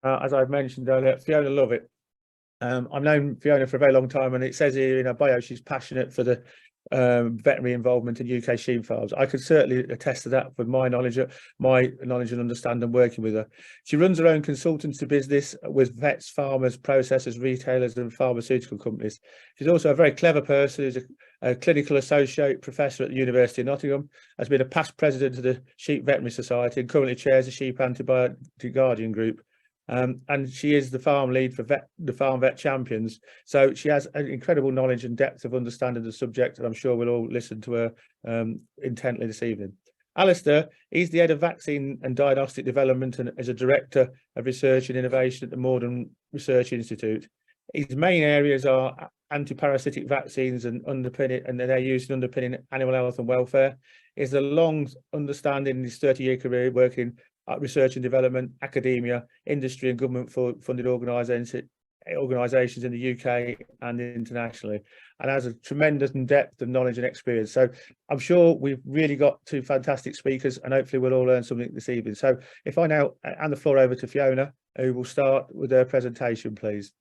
as I've mentioned earlier, Fiona Lovatt. I've known Fiona for a very long time, and it says here in her bio she's passionate for the veterinary involvement in UK sheep farms. I could certainly attest to that with my knowledge and understanding working with her. She runs her own consultancy business with vets, farmers, processors, retailers and pharmaceutical companies. She's also a very clever person who's a clinical associate professor at the University of Nottingham, has been a past president of the Sheep Veterinary Society and currently chairs the Sheep Antibiotic Guardian Group. And she is the farm lead for the Farm Vet Champions. So she has an incredible knowledge and depth of understanding the subject, and I'm sure we'll all listen to her intently this evening. Alasdair, he's the head of vaccine and diagnostic development and is a director of research and innovation at the Moredun Research Institute. His main areas are anti-parasitic vaccines and they're used in underpinning animal health and welfare. He has a long understanding in his 30-year career working research and development, academia, industry and government funded organisations in the UK and internationally, and has a tremendous depth of knowledge and experience. So I'm sure we've really got two fantastic speakers, and hopefully we'll all learn something this evening. So if I now hand the floor over to Fiona, who will start with her presentation, please.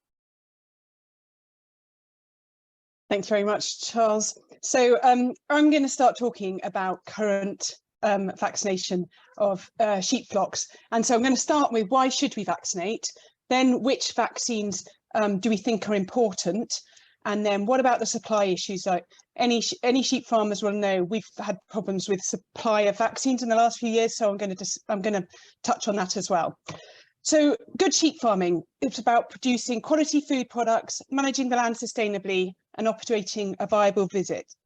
Thanks very much, Charles. So I'm going to start talking about current vaccination of sheep flocks. And so I'm going to start with why should we vaccinate, then which vaccines do we think are important, and then what about the supply issues? Like any sheep farmers will know, we've had problems with supply of vaccines in the last few years, so I'm going to touch on that as well. So good sheep farming, it's about producing quality food products, managing the land sustainably and operating a viable business.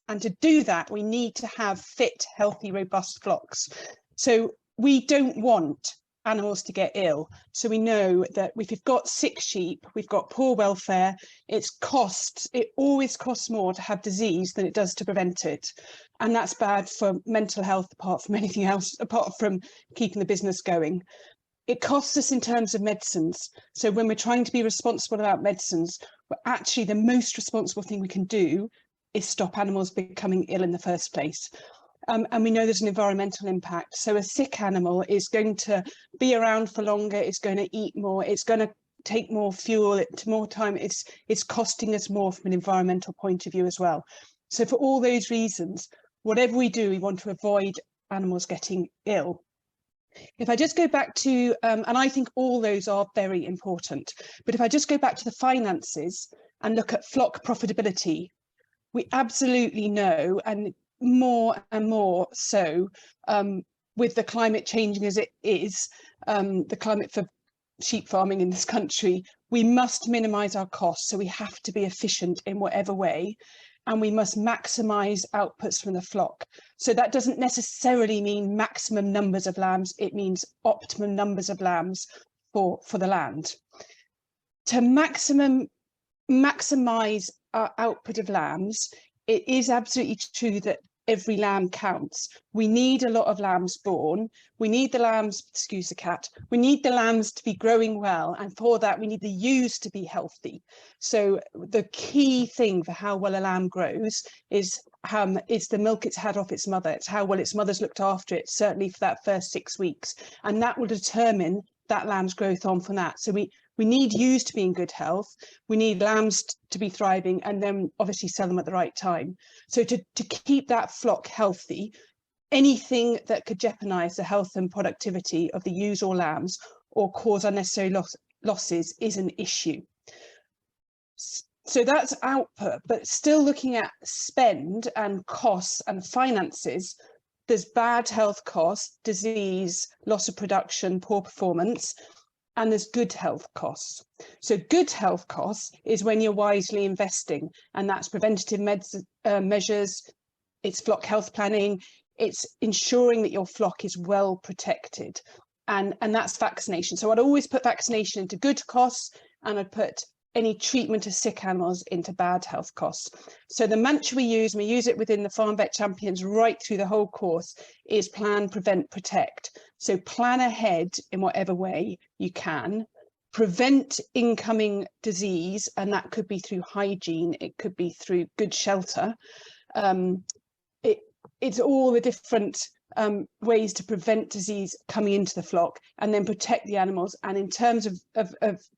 And to do that, we need to have fit, healthy, robust flocks. So we don't want animals to get ill. So we know that if we've got sick sheep, we've got poor welfare, it always costs more to have disease than it does to prevent it. And that's bad for mental health, apart from anything else, apart from keeping the business going. It costs us in terms of medicines. So when we're trying to be responsible about medicines, actually the most responsible thing we can do is stop animals becoming ill in the first place. And we know there's an environmental impact. So a sick animal is going to be around for longer, it's going to eat more, it's going to take more fuel, more time, it's costing us more from an environmental point of view as well. So for all those reasons, whatever we do, we want to avoid animals getting ill. If I just go back to, and I think all those are very important, but if I just go back to the finances and look at flock profitability, we absolutely know, and more so with the climate changing as it is, the climate for sheep farming in this country, we must minimise our costs. So we have to be efficient in whatever way, and we must maximise outputs from the flock. So that doesn't necessarily mean maximum numbers of lambs, it means optimum numbers of lambs for the land. To maximise our output of lambs, it is absolutely true that every lamb counts. We need a lot of lambs born. We need the lambs, excuse the cat, we need the lambs to be growing well. And for that, we need the ewes to be healthy. So the key thing for how well a lamb grows is the milk it's had off its mother. It's how well its mother's looked after it, certainly for that first 6 weeks. And that will determine that lamb's growth on from that. So we need ewes to be in good health, we need lambs to be thriving, and then obviously sell them at the right time. So to keep that flock healthy, anything that could jeopardise the health and productivity of the ewes or lambs or cause unnecessary losses is an issue. So that's output, but still looking at spend and costs and finances, there's bad health costs, disease, loss of production, poor performance, and there's good health costs. So good health costs is when you're wisely investing, and that's preventative measures, it's flock health planning, it's ensuring that your flock is well protected, and that's vaccination. So I'd always put vaccination into good costs, and I'd put any treatment of sick animals into bad health costs. So the mantra we use, and we use it within the Farm Vet Champions right through the whole course, is plan, prevent, protect. So plan ahead in whatever way you can, prevent incoming disease, and that could be through hygiene, it could be through good shelter. It's all the different ways to prevent disease coming into the flock and then protect the animals. And in terms of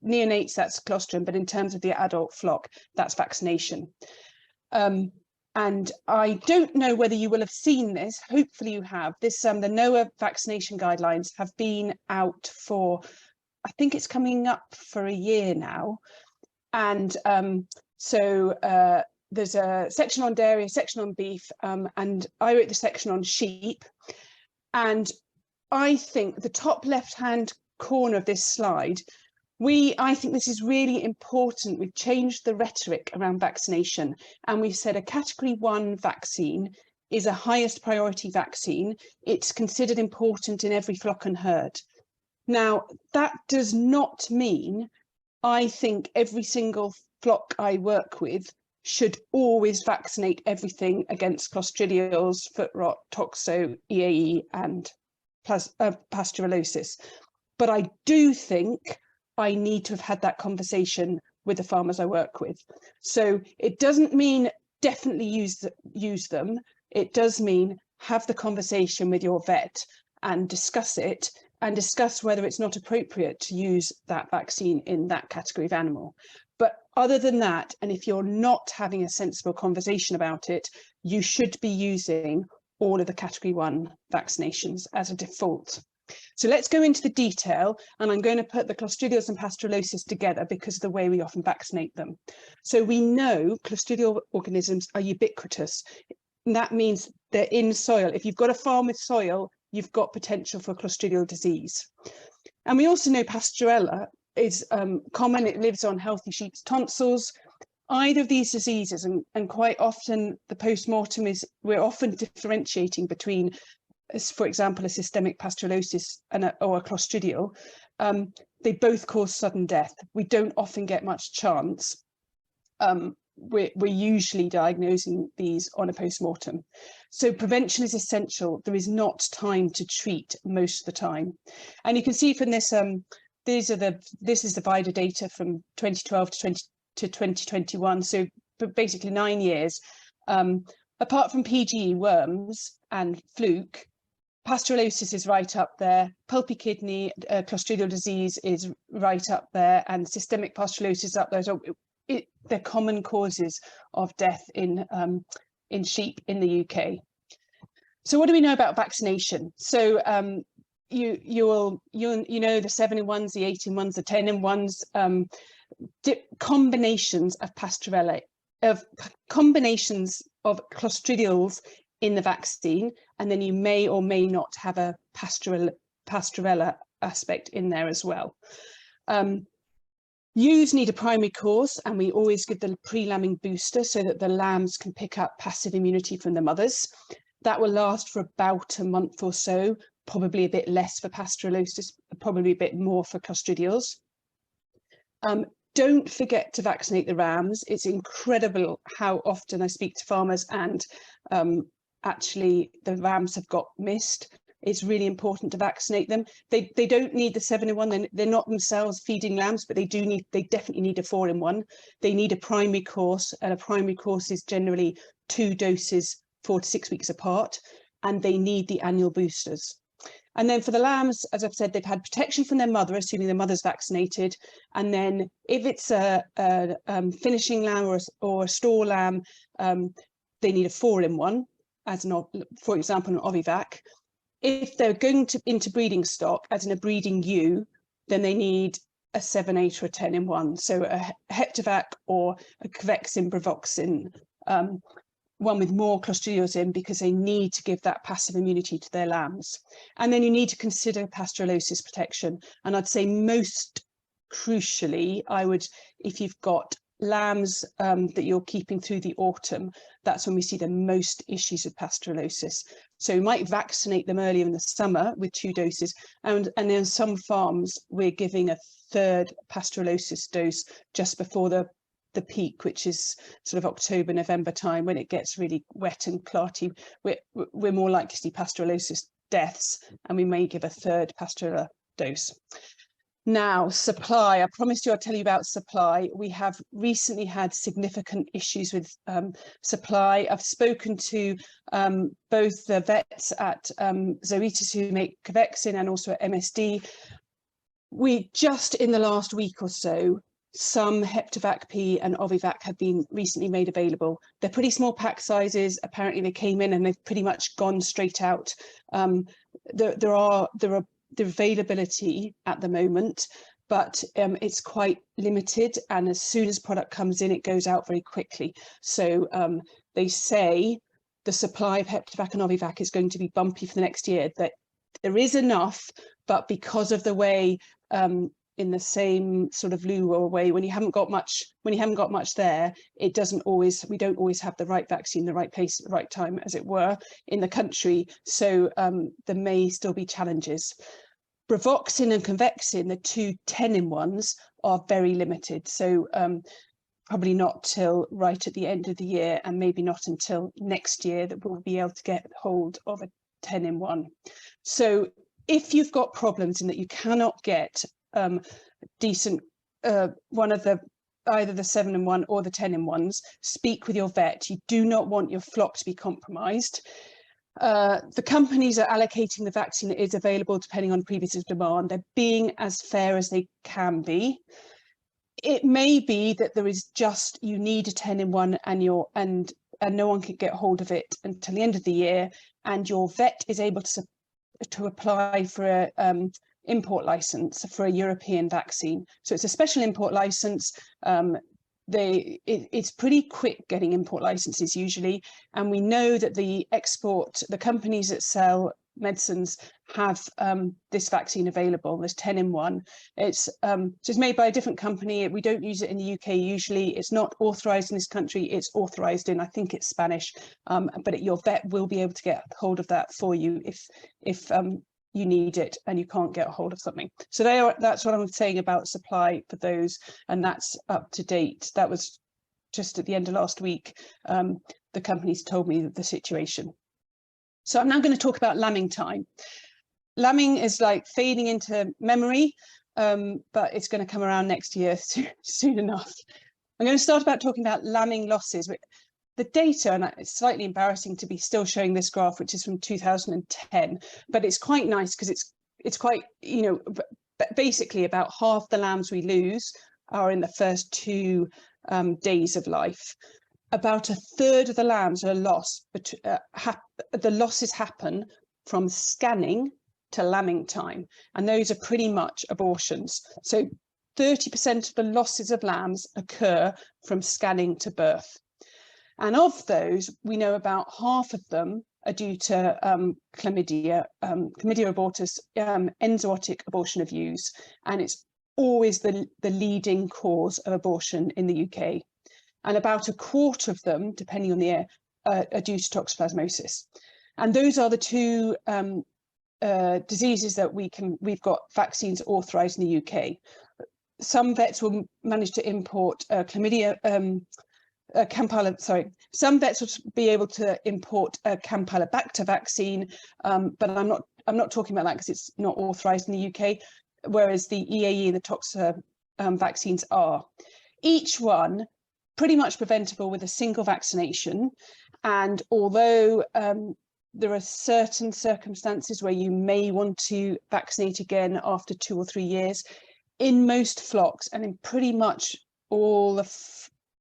neonates, that's colostrum, but in terms of the adult flock, that's vaccination. And I don't know whether you will have seen this, hopefully you have. This the NOAA vaccination guidelines have been out for, I think it's coming up for a year now. And there's a section on dairy, a section on beef, and I wrote the section on sheep. And I think the top left-hand corner of this slide, I think this is really important. We've changed the rhetoric around vaccination, and we've said a category 1 vaccine is a highest priority vaccine. It's considered important in every flock and herd. Now, that does not mean I think every single flock I work with should always vaccinate everything against clostridials, foot rot, toxo, EAE, and pasteurellosis. But I do think I need to have had that conversation with the farmers I work with. So it doesn't mean definitely use them. It does mean have the conversation with your vet and discuss it, and discuss whether it's not appropriate to use that vaccine in that category of animal. But other than that, and if you're not having a sensible conversation about it, you should be using all of the category 1 vaccinations as a default. So let's go into the detail, and I'm going to put the clostridials and pasteurellosis together because of the way we often vaccinate them. So we know clostridial organisms are ubiquitous, and that means they're in soil. If you've got a farm with soil, you've got potential for clostridial disease. And we also know Pasteurella is common. It lives on healthy sheep's tonsils. Either of these diseases, and quite often the post-mortem is, we're often differentiating between, for example, a systemic pasteurellosis and or a clostridial. They both cause sudden death. We don't often get much chance. We're usually diagnosing these on a post-mortem. So prevention is essential. There is not time to treat most of the time. And you can see from this, this is the VIDA data from 2012 to 2021. So basically 9 years. Apart from PGE worms and fluke, pasteurellosis is right up there. Pulpy kidney, clostridial disease is right up there, and systemic pasteurellosis is up there. So they're common causes of death in sheep in the UK. So what do we know about vaccination? So you know the 7-in-1s, the 8-in-1s, the 10-in-1s, combinations of Pasteurella, combinations of clostridials in the vaccine, and then you may or may not have a Pasteurella aspect in there as well. Ewes need a primary course, and we always give the pre-lambing booster so that the lambs can pick up passive immunity from the mothers. That will last for about a month or so, probably a bit less for pasteurellosis, probably a bit more for clostridials. Don't forget to vaccinate the rams. It's incredible how often I speak to farmers and actually the rams have got missed. It's really important to vaccinate them. They don't need the 7-in-1. They're not themselves feeding lambs, but they definitely need a 4-in-1. They need a primary course, and a primary course is generally 2 doses 4 to 6 weeks apart, and they need the annual boosters. And then for the lambs, as I've said, they've had protection from their mother, assuming the mother's vaccinated. And then if it's a finishing lamb or a store lamb, they need a 4-in-1, as for example, an Ovivac. If they're going into breeding stock, as in a breeding ewe, then they need a 7, 8 or a 10-in-1. So a Heptavac or a Covexin, Bravoxin, one with more clostridials in, because they need to give that passive immunity to their lambs. And then you need to consider pasteurellosis protection. And I'd say most crucially, if you've got lambs that you're keeping through the autumn, that's when we see the most issues with pasteurellosis. So we might vaccinate them earlier in the summer with 2 doses, and then some farms we're giving a 3rd pasteurellosis dose just before the peak, which is sort of October, November time, when it gets really wet and clarty. We're more likely to see pasteurellosis deaths, and we may give a 3rd Pasteurella dose. Now, supply. I promised you I'd tell you about supply. We have recently had significant issues with supply. I've spoken to both the vets at Zoetis who make Covexin and also at MSD. We just in the last week or so, some Heptavac P and Ovivac have been recently made available. They're pretty small pack sizes. Apparently they came in and they've pretty much gone straight out. There are the availability at the moment, but it's quite limited, and as soon as product comes in, it goes out very quickly. So they say the supply of Heptavac and Ovivac is going to be bumpy for the next year. That there is enough, but because of the way in the same sort of lure way, when you haven't got much there, it doesn't always, we don't always have the right vaccine in the right place at the right time, as it were, in the country. So there may still be challenges. Bravoxin and Convexin, the two 10-in-1s, are very limited. So probably not till right at the end of the year, and maybe not until next year that we'll be able to get hold of a 10-in-1. So if you've got problems in that you cannot get decent one of the either the 7-in-1 or the 10-in-1s, speak with your vet. You do not want your flock to be compromised. The companies are allocating the vaccine that is available depending on previous demand. They're being as fair as they can be. It may be that there is just, you need a 10-in-1 and no one can get hold of it until the end of the year, and your vet is able to apply for a import license for a European vaccine. So it's a special import license. It's pretty quick getting import licenses usually, and we know that the companies that sell medicines have this vaccine available. There's 10-in-1. It's just made by a different company. We don't use it in the UK usually. It's not authorized in this country. It's authorized in, I think it's Spanish, but your vet will be able to get hold of that for you if you need it and you can't get a hold of something. So that's what I'm saying about supply for those, and that's up to date. That was just at the end of last week. The companies told me the situation. So I'm now going to talk about lambing time. Lambing is like fading into memory, but it's going to come around next year soon enough. I'm going to start about talking about lambing losses. The data, and it's slightly embarrassing to be still showing this graph, which is from 2010, but it's quite nice because it's quite, basically about half the lambs we lose are in the first 2 days of life. About a third of the lambs are lost, but the losses happen from scanning to lambing time, and those are pretty much abortions. So 30% of the losses of lambs occur from scanning to birth. And of those, we know about half of them are due to chlamydia abortus, enzootic abortion of ewes, and it's always the leading cause of abortion in the UK. And about a quarter of them, depending on the year, are due to toxoplasmosis. And those are the 2 diseases that we've got vaccines authorised in the UK. Some vets will manage to import chlamydia. Some vets will be able to import a Campylobacter vaccine, but I'm not talking about that because it's not authorised in the UK, whereas the EAE and the Toxa vaccines are. Each one pretty much preventable with a single vaccination, and although there are certain circumstances where you may want to vaccinate again after 2 or 3 years, in most flocks and in pretty much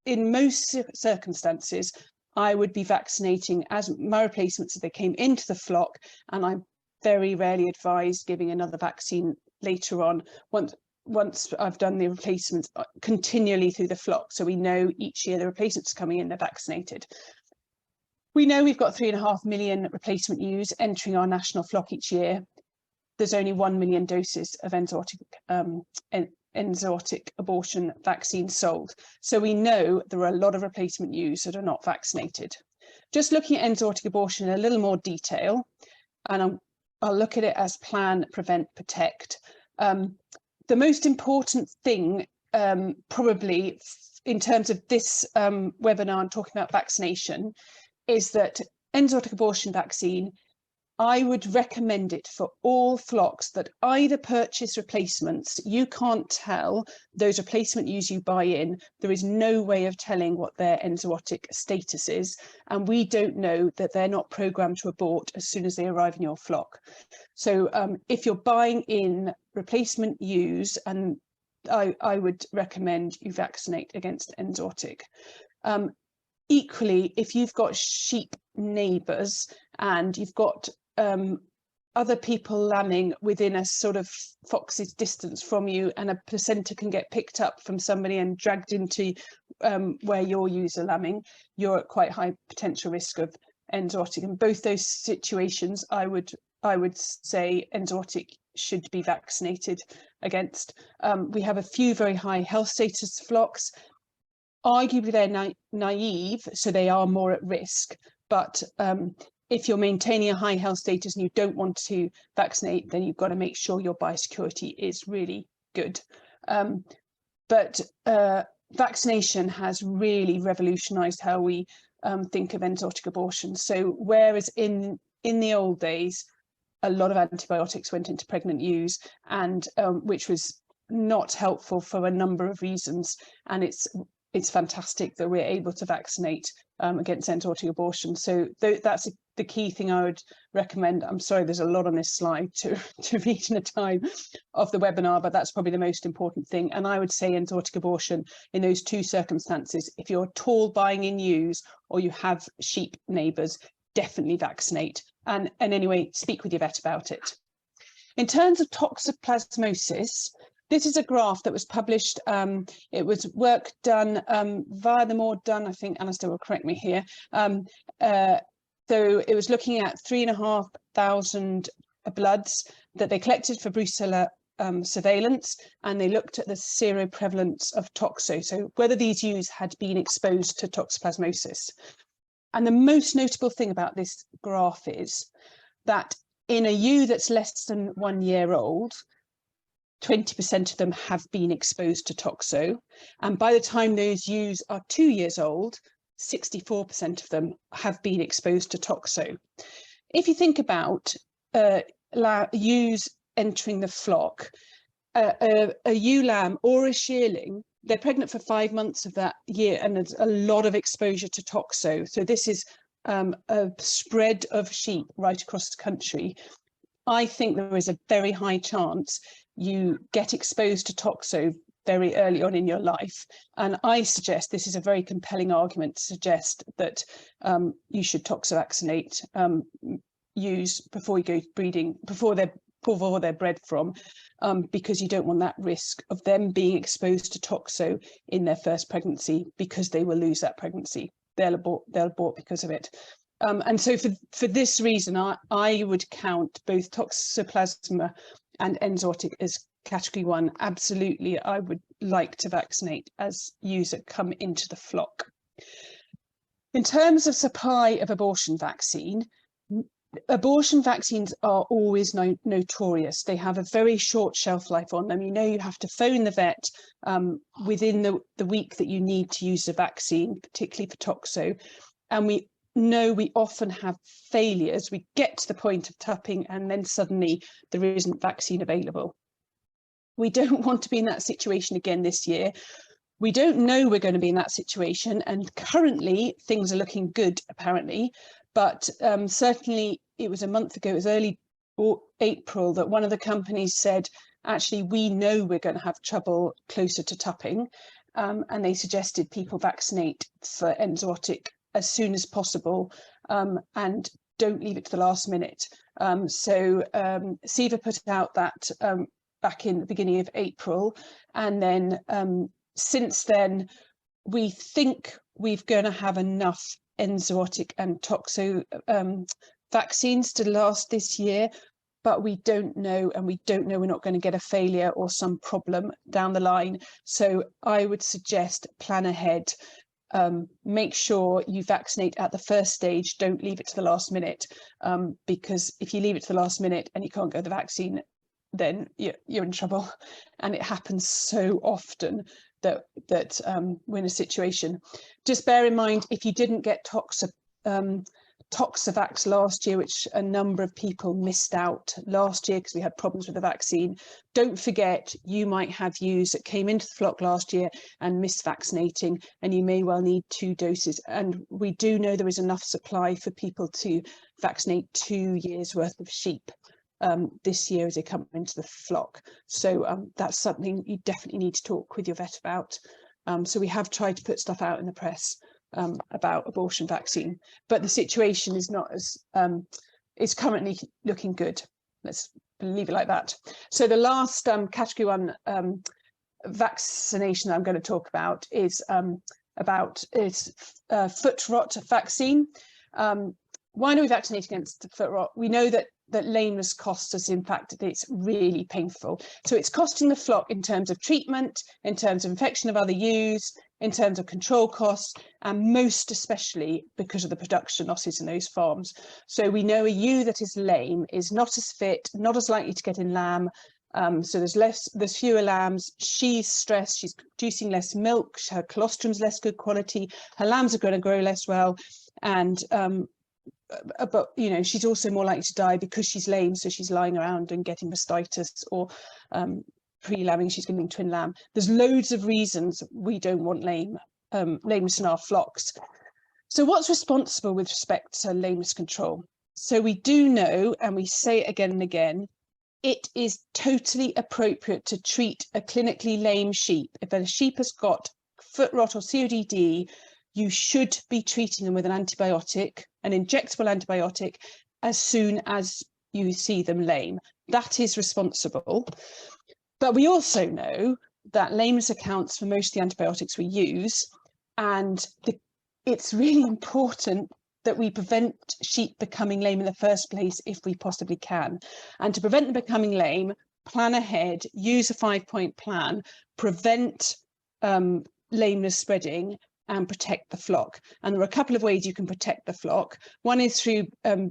in most circumstances, I would be vaccinating as my replacements if they came into the flock, and I very rarely advise giving another vaccine later on once I've done the replacements continually through the flock. So we know each year the replacements coming in, they're vaccinated. We know we've got 3.5 million replacement ewes entering our national flock each year. There's only 1 million doses of enzootic abortion vaccine sold. So we know there are a lot of replacement ewes that are not vaccinated. Just looking at enzootic abortion in a little more detail, and I'll look at it as plan, prevent, protect. The most important thing, probably in terms of this webinar and talking about vaccination, is that enzootic abortion vaccine I would recommend it for all flocks that either purchase replacements. You can't tell those replacement ewes you buy in. There is no way of telling what their enzootic status is. And we don't know that they're not programmed to abort as soon as they arrive in your flock. So if you're buying in replacement ewes, and I would recommend you vaccinate against enzootic. Equally, if you've got sheep neighbours and you've got other people lambing within a sort of fox's distance from you, and a placenta can get picked up from somebody and dragged into where your ewes are lambing, you're at quite high potential risk of enzootic. In both those situations, I would say enzootic should be vaccinated against. We have a few very high health status flocks. Arguably they're naive, so they are more at risk, but if you're maintaining a high health status and you don't want to vaccinate, then you've got to make sure your biosecurity is really good. But vaccination has really revolutionized how we think of enzootic abortion. So whereas in the old days, a lot of antibiotics went into pregnant ewes, and which was not helpful for a number of reasons, and it's fantastic that we're able to vaccinate against enzootic abortion. So that's the key thing I would recommend. I'm sorry, there's a lot on this slide to read in a time of the webinar, but that's probably the most important thing. And I would say enzootic abortion in those two circumstances: if you're at all buying in ewes or you have sheep neighbours, definitely vaccinate. And anyway, speak with your vet about it. In terms of toxoplasmosis, this is a graph that was published. It was work done via the Moredun, I think Alasdair will correct me here. So it was looking at 3,500 bloods that they collected for brucella surveillance, and they looked at the seroprevalence of toxo, so whether these ewes had been exposed to toxoplasmosis. And the most notable thing about this graph is that in a ewe that's less than 1 year old, 20% of them have been exposed to toxo. And by the time those ewes are 2 years old, 64% of them have been exposed to toxo. If you think about ewes entering the flock, a ewe lamb or a shearling, they're pregnant for 5 months of that year, and there's a lot of exposure to toxo. So this is a spread of sheep right across the country. I think there is a very high chance you get exposed to toxo very early on in your life. And I suggest this is a very compelling argument to suggest that you should toxo vaccinate ewes before you go breeding, before they're bred from, because you don't want that risk of them being exposed to toxo in their first pregnancy, because they will lose that pregnancy. They'll abort because of it. And so for this reason, I would count both Toxoplasma and enzootic as category 1. Absolutely, I would like to vaccinate as ewes that come into the flock. In terms of supply of abortion vaccines are always notorious. They have a very short shelf life on them. You know, you have to phone the vet within the week that you need to use the vaccine, particularly for toxo. And we know we often have failures. We get to the point of tupping and then suddenly there isn't vaccine available. We don't want to be in that situation again this year. We don't know we're going to be in that situation, and currently things are looking good apparently, but certainly it was a month ago, it was early April, that one of the companies said, actually, we know we're going to have trouble closer to tupping, and they suggested people vaccinate for enzootic as soon as possible, and don't leave it to the last minute. So SEVA put out that back in the beginning of April, and then since then we think we're going to have enough enzootic and toxo vaccines to last this year, but we don't know, and we don't know we're not going to get a failure or some problem down the line. So I would suggest plan ahead. Make sure you vaccinate at the first stage, don't leave it to the last minute, because if you leave it to the last minute and you can't get the vaccine, then you're in trouble. And it happens so often that we're in a situation. Just bear in mind, if you didn't get Toxovax last year, which a number of people missed out last year because we had problems with the vaccine. Don't forget, you might have ewes that came into the flock last year and missed vaccinating, and you may well need 2 doses. And we do know there is enough supply for people to vaccinate 2 years worth of sheep this year as they come into the flock. So that's something you definitely need to talk with your vet about. So we have tried to put stuff out in the press about abortion vaccine, but the situation is not as is currently looking good. Let's leave it like that. So the last category 1 vaccination that I'm going to talk about is foot rot vaccine. Why are we vaccinating against foot rot? We know that lameness costs us. In fact, it's really painful. So it's costing the flock in terms of treatment, in terms of infection of other ewes, in terms of control costs, and most especially because of the production losses in those farms. So we know a ewe that is lame is not as fit, not as likely to get in lamb. So there's fewer lambs. She's stressed. She's producing less milk. Her colostrum's less good quality. Her lambs are going to grow less well, and but you know, she's also more likely to die because she's lame, so she's lying around and getting mastitis, or pre-lambing, she's getting twin lamb. There's loads of reasons we don't want lameness in our flocks. So what's responsible with respect to lameness control? So we do know, and we say it again and again, it is totally appropriate to treat a clinically lame sheep. If a sheep has got foot rot or CODD, you should be treating them with an antibiotic, an injectable antibiotic, as soon as you see them lame. That is responsible. But we also know that lameness accounts for most of the antibiotics we use, and it's really important that we prevent sheep becoming lame in the first place if we possibly can. And to prevent them becoming lame, plan ahead, use a 5-point plan, prevent lameness spreading, and protect the flock. And there are a couple of ways you can protect the flock. One is through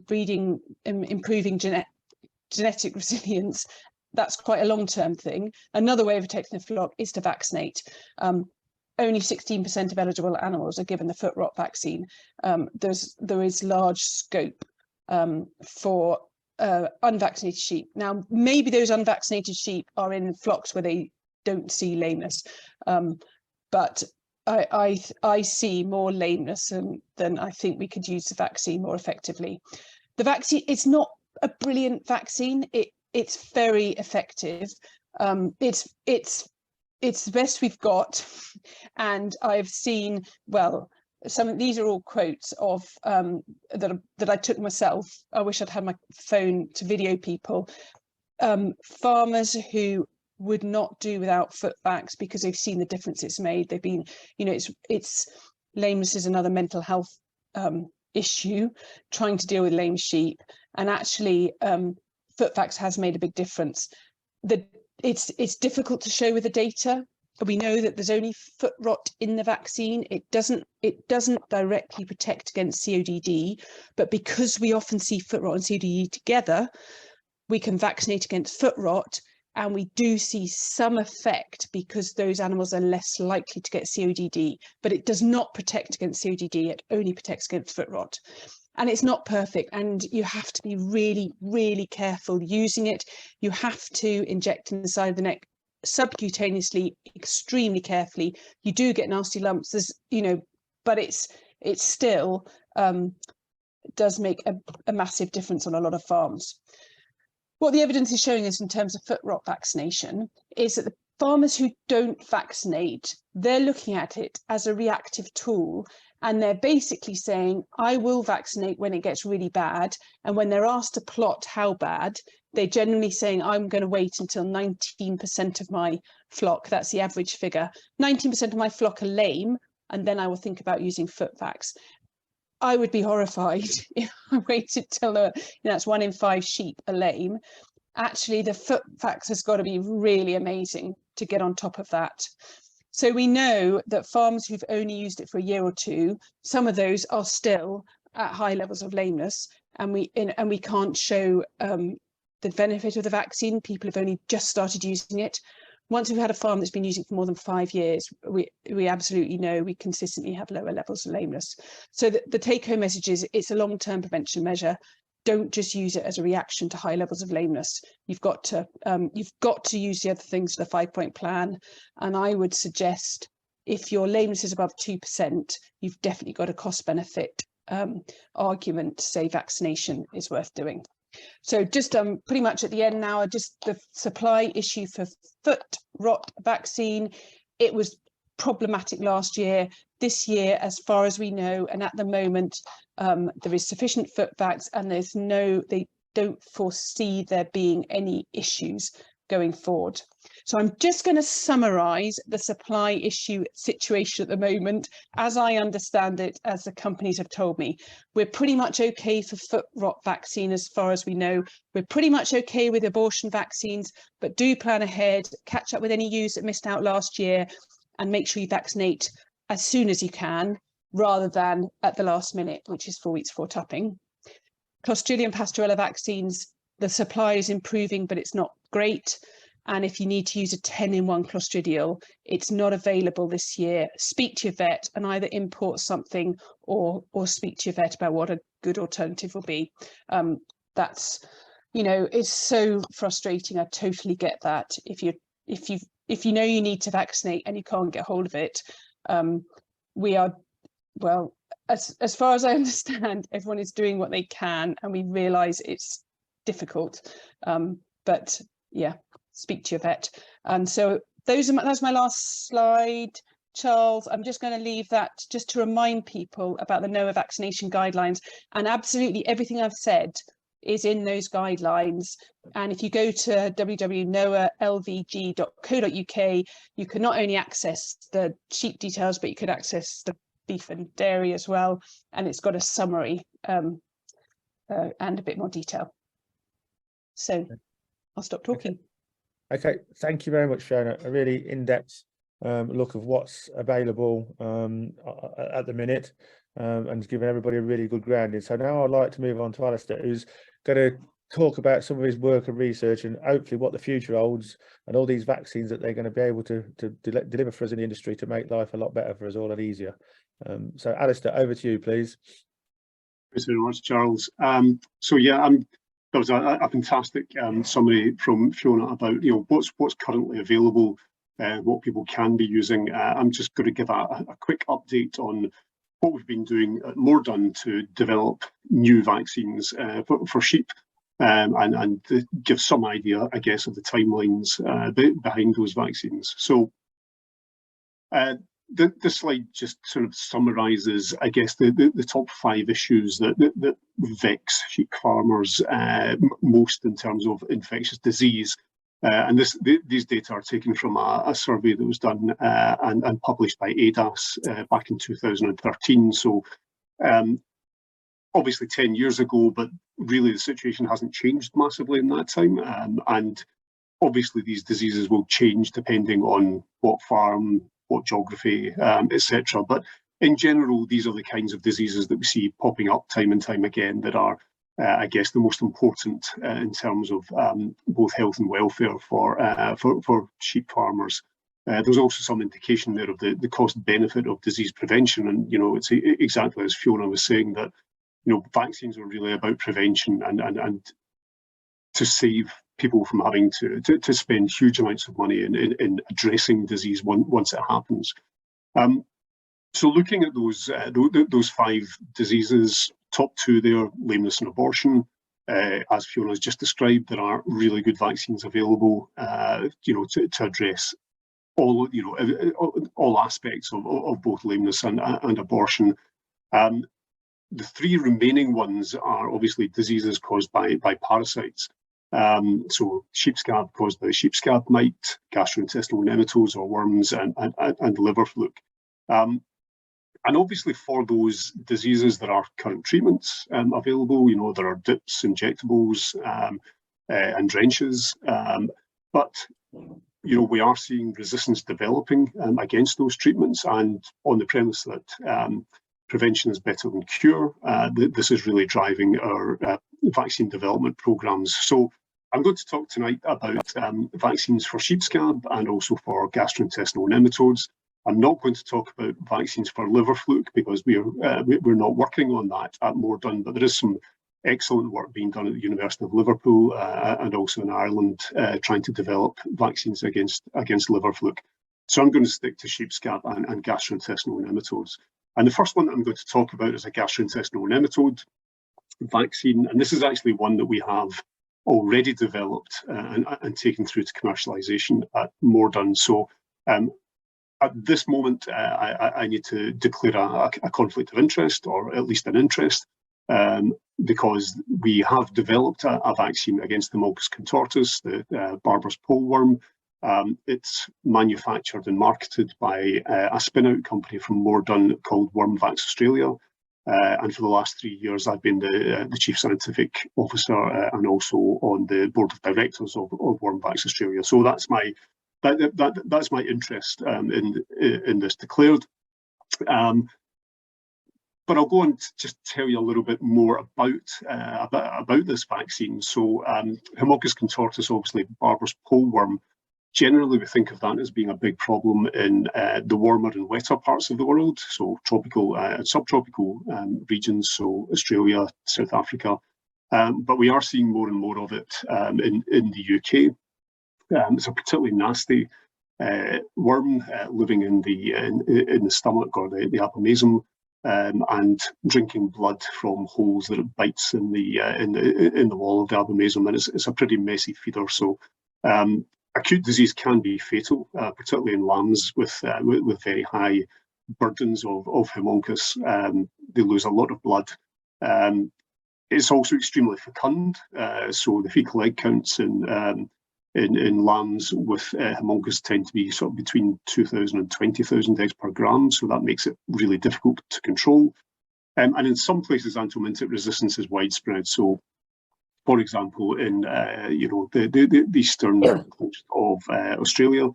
breeding, improving genetic resilience. That's quite a long-term thing. Another way of protecting the flock is to vaccinate. Only 16% of eligible animals are given the foot rot vaccine. There is large scope for unvaccinated sheep. Now, maybe those unvaccinated sheep are in flocks where they don't see lameness, but I see more lameness than I think we could use the vaccine more effectively. The vaccine, it's not a brilliant vaccine. It's very effective. It's the best we've got, and I've seen, well, these are all quotes of that I took myself. I wish I'd had my phone to video people. Farmers who would not do without foot vax because they've seen the difference it's made. They've been, you know, it's lameness is another mental health issue, trying to deal with lame sheep, and actually foot vax has made a big difference. It's difficult to show with the data. We know that there's only foot rot in the vaccine. It doesn't directly protect against CODD, but because we often see foot rot and CODD together, we can vaccinate against foot rot, and we do see some effect because those animals are less likely to get CODD, but it does not protect against CODD. It only protects against foot rot. And it's not perfect, and you have to be really, really careful using it. You have to inject in the side of the neck subcutaneously, extremely carefully. You do get nasty lumps, there's, you know, but it's still does make a massive difference on a lot of farms. What the evidence is showing us in terms of foot rot vaccination is that the farmers who don't vaccinate, they're looking at it as a reactive tool, and they're basically saying, I will vaccinate when it gets really bad. And when they're asked to plot how bad, they're generally saying, I'm going to wait until 19% of my flock, that's the average figure, 19% of my flock are lame, and then I will think about using foot vax. I would be horrified if I waited till that's 1 in 5 sheep are lame. Actually, the foot vax has got to be really amazing to get on top of that. So we know that farmers who've only used it for a year or two, some of those are still at high levels of lameness, and we can't show the benefit of the vaccine. People have only just started using it. once we've had a farm that's been using it for more than 5 years, we absolutely know we consistently have lower levels of lameness. So the take-home message is it's a long-term prevention measure. Don't just use it as a reaction to high levels of lameness. You've got to use the other things, the 5-point plan. And I would suggest if your lameness is above 2%, you've definitely got a cost-benefit argument to say vaccination is worth doing. So just pretty much at the end now, just the supply issue for foot rot vaccine. It was problematic last year. This year, as far as we know, and at the moment, there is sufficient foot vax, and they don't foresee there being any issues going forward. So I'm just going to summarise the supply issue situation at the moment, as I understand it, as the companies have told me. We're pretty much okay for foot rot vaccine as far as we know. We're pretty much okay with abortion vaccines, but do plan ahead, catch up with any ewes that missed out last year, and make sure you vaccinate as soon as you can, rather than at the last minute, which is 4 weeks before tupping. Clostridium pastorella vaccines, the supply is improving, but it's not great. And if you need to use a 10-in-1 Clostridial, it's not available this year. Speak to your vet and either import something or speak to your vet about what a good alternative will be. That's, you know, it's so frustrating. I totally get that. If you know you need to vaccinate and you can't get hold of it, we are, well, as far as I understand, everyone is doing what they can, and we realise it's difficult. But yeah, speak to your vet. And so that's my last slide, Charles. I'm just going to leave that just to remind people about the NOAA vaccination guidelines, and absolutely everything I've said is in those guidelines. And if you go to www.noaalvg.co.uk, you can not only access the sheep details, but you could access the beef and dairy as well. And it's got a summary and a bit more detail. So I'll stop talking. Okay, thank you very much, Fiona. A really in-depth look of what's available at the minute, and giving everybody a really good grounding. So now I'd like to move on to Alasdair, who's going to talk about some of his work and research, and hopefully what the future holds, and all these vaccines that they're going to be able to deliver for us in the industry to make life a lot better for us all and easier. So Alasdair, over to you, please. Thanks very much, Charles. So yeah, that was a fantastic summary from Fiona about what's currently available, what people can be using. I'm just going to give a quick update on what we've been doing at Moredun to develop new vaccines for sheep, and give some idea, I guess, of the timelines behind those vaccines. So this slide just sort of summarises, I guess, the top 5 issues that vex sheep farmers most in terms of infectious disease. And these data are taken from a survey that was done and published by ADAS back in 2013. So obviously 10 years ago, but really the situation hasn't changed massively in that time. And obviously these diseases will change depending on what farm, what geography, etc. But in general, these are the kinds of diseases that we see popping up time and time again that are, I guess, the most important in terms of both health and welfare for sheep farmers. There's also some indication there of the cost benefit of disease prevention, and it's exactly as Fiona was saying, that vaccines are really about prevention and to save people from having to spend huge amounts of money in addressing disease once it happens. So looking at those 5 diseases, top 2 there, lameness and abortion. As Fiona has just described, there are really good vaccines available, to address all aspects of both lameness and abortion. The 3 remaining ones are obviously diseases caused by parasites. So sheep scab caused by sheep scab mite, gastrointestinal nematodes or worms, and liver fluke. And obviously for those diseases there are current treatments available. There are dips, injectables, and drenches, but we are seeing resistance developing against those treatments, and on the premise that prevention is better than cure, this is really driving our vaccine development programs. So I'm going to talk tonight about vaccines for sheep scab and also for gastrointestinal nematodes. I'm not going to talk about vaccines for liver fluke because we're not working on that at Moredun, but there is some excellent work being done at the University of Liverpool and also in Ireland trying to develop vaccines against liver fluke. So I'm going to stick to sheep scab and gastrointestinal nematodes. And the first one that I'm going to talk about is a gastrointestinal nematode vaccine, and this is actually one that we have already developed and taken through to commercialisation at Moredun. So at this moment, I need to declare a conflict of interest, or at least an interest, because we have developed a vaccine against the Haemoccus contortus, the Barber's poleworm. It's manufactured and marketed by a spin-out company from Moredun called WormVax Australia. And for the last 3 years, I've been the Chief Scientific Officer and also on the Board of Directors of WormVax Australia. So that's my interest in this declared. But I'll go and just tell you a little bit more about this vaccine. So Haemoccus contortus, obviously Barber's poleworm. Generally, we think of that as being a big problem in the warmer and wetter parts of the world, so tropical and subtropical regions, so Australia, South Africa. But we are seeing more and more of it in the UK. It's a particularly nasty worm living in the stomach or the abomasum, and drinking blood from holes that it bites in the wall of the abomasum, and it's a pretty messy feeder. So. Acute disease can be fatal, particularly in lambs with very high burdens of haemoccus. They lose a lot of blood. It's also extremely fecund, so the fecal egg counts in lambs with haemoccus tend to be sort of between 2,000 and 20,000 eggs per gram, so that makes it really difficult to control. And in some places, anthelmintic resistance is widespread. So, for example, in the eastern coast of Australia,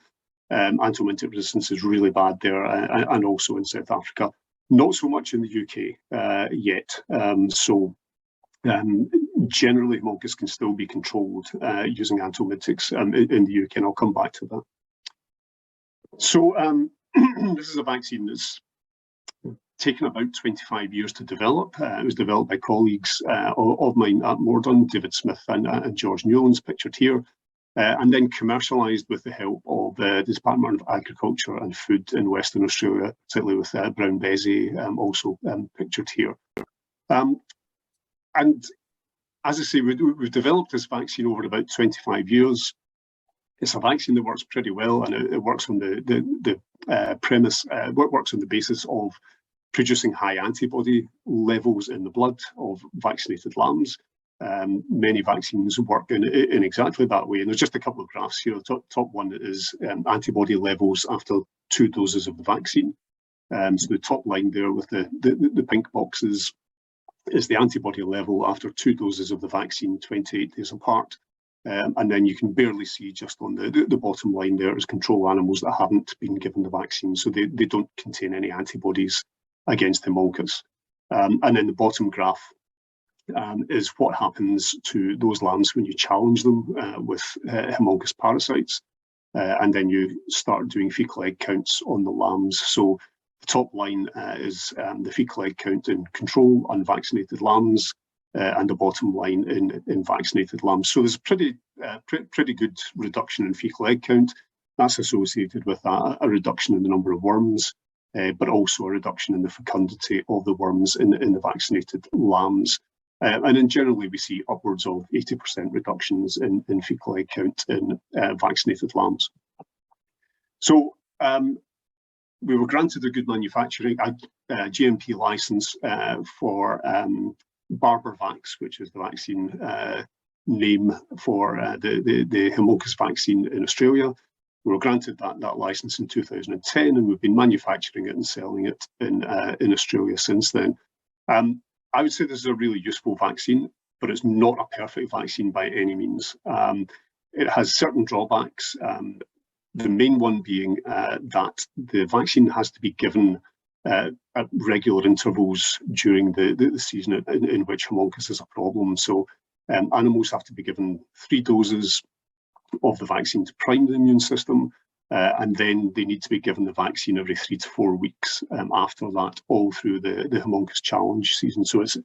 anthelmintic resistance is really bad there, and also in South Africa. Not so much in the UK yet. Generally, haemoccus can still be controlled using anthelmintics in the UK, and I'll come back to that. So this is a vaccine that's taken about 25 years to develop. It was developed by colleagues of mine at Moredun, David Smith and George Newlands, pictured here, and then commercialised with the help of the Department of Agriculture and Food in Western Australia, particularly with Brown Bézier, also pictured here. And as I say, we've developed this vaccine over about 25 years. It's a vaccine that works pretty well, and it works on the premise, works on the basis of producing high antibody levels in the blood of vaccinated lambs. Many vaccines work in exactly that way, and there's just a couple of graphs here. The top one is antibody levels after 2 doses of the vaccine. So the top line there with the pink boxes is the antibody level after 2 doses of the vaccine, 28 days apart. And then you can barely see just on the bottom line there is control animals that haven't been given the vaccine, so they don't contain any antibodies against haemoccus. And then the bottom graph is what happens to those lambs when you challenge them with haemoccus parasites. And then you start doing fecal egg counts on the lambs. So the top line is the fecal egg count in control unvaccinated lambs, and the bottom line in vaccinated lambs. So there's a pretty good reduction in fecal egg count. That's associated with a reduction in the number of worms, but also a reduction in the fecundity of the worms in the vaccinated lambs. And then generally we see upwards of 80% reductions in fecal egg count in vaccinated lambs. So we were granted a good manufacturing GMP license for Barbervax, which is the vaccine name for the haemoccus vaccine in Australia. We were granted that license in 2010, and we've been manufacturing it and selling it in Australia since then. I would say this is a really useful vaccine, but it's not a perfect vaccine by any means. It has certain drawbacks. The main one being that the vaccine has to be given at regular intervals during the season in which haemoccus is a problem. So Animals have to be given 3 doses of the vaccine to prime the immune system, and then they need to be given the vaccine every 3 to 4 weeks after that, all through the Haemonchus challenge season. So it's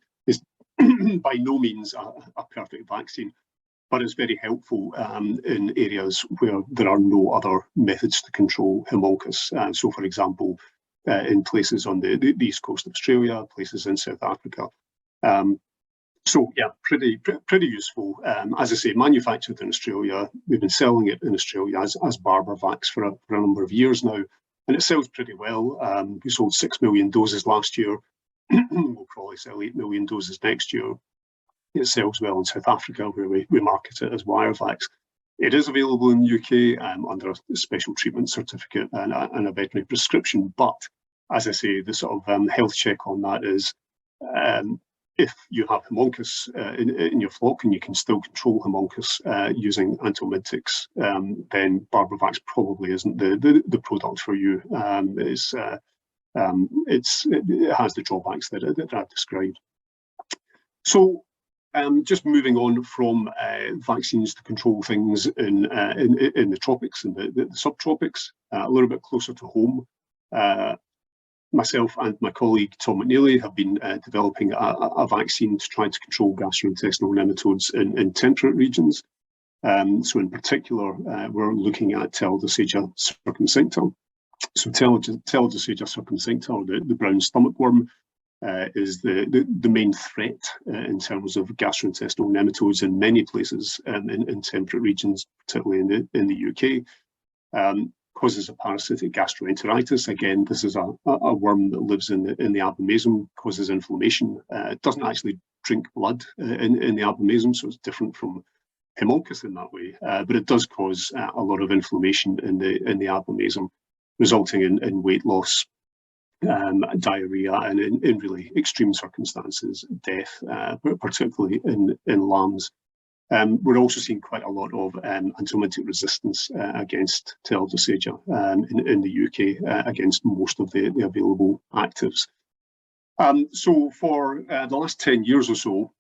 by no means a perfect vaccine, but it's very helpful in areas where there are no other methods to control Haemonchus. So, for example, in places on the east coast of Australia, places in South Africa. So yeah, pretty useful. As I say, manufactured in Australia. We've been selling it in Australia as Barbavax for a number of years now, and it sells pretty well. We sold 6 million doses last year. We'll probably sell 8 million doses next year. It sells well in South Africa, where we market it as Wiravax. It is available in the UK under a special treatment certificate and a veterinary prescription. But as I say, the sort of health check on that is if you have Haemonchus in your flock and you can still control Haemonchus using anthelmintics, then Barbavax probably isn't the product for you. It has the drawbacks that I've described. So just moving on from vaccines to control things in the tropics and the subtropics, a little bit closer to home. Myself and my colleague Tom McNeely have been developing a vaccine to try to control gastrointestinal nematodes in temperate regions. So in particular, we're looking at Teledossagia circumcincta. So Teledossagia circumcincta, or the brown stomach worm, is the main threat in terms of gastrointestinal nematodes in many places in temperate regions, particularly in the UK. Causes a parasitic gastroenteritis. Again, this is a worm that lives in the abomasum, causes inflammation. It doesn't actually drink blood in the abomasum, so it's different from Haemonchus in that way. But it does cause a lot of inflammation in the abomasum, resulting in weight loss, diarrhea, and in really extreme circumstances, death, particularly in lambs. We're also seeing quite a lot of anthelmintic resistance against Teledossagia in the UK against most of the available actives. So for the last 10 years or so,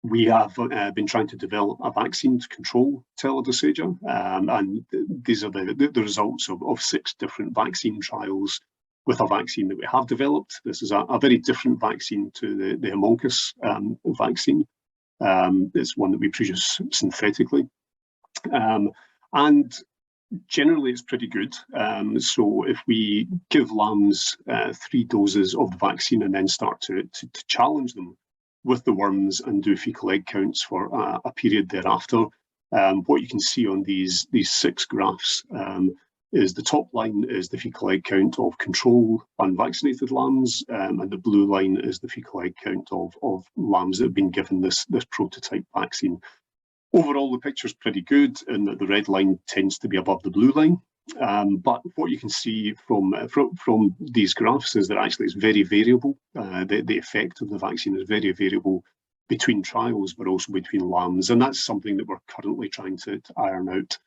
we have been trying to develop a vaccine to control Teledossagia, and these are the results of 6 different vaccine trials with a vaccine that we have developed. This is a very different vaccine to the Haemonchus vaccine. It's one that we produce synthetically, and generally it's pretty good. So if we give lambs 3 doses of the vaccine and then start to challenge them with the worms and do fecal egg counts for a period thereafter, what you can see on these 6 graphs is the top line is the fecal egg count of control unvaccinated lambs, and the blue line is the fecal egg count of lambs that have been given this prototype vaccine. Overall, the picture's pretty good in that the red line tends to be above the blue line. But what you can see from these graphs is that actually it's very variable. The effect of the vaccine is very variable between trials, but also between lambs. And that's something that we're currently trying to iron out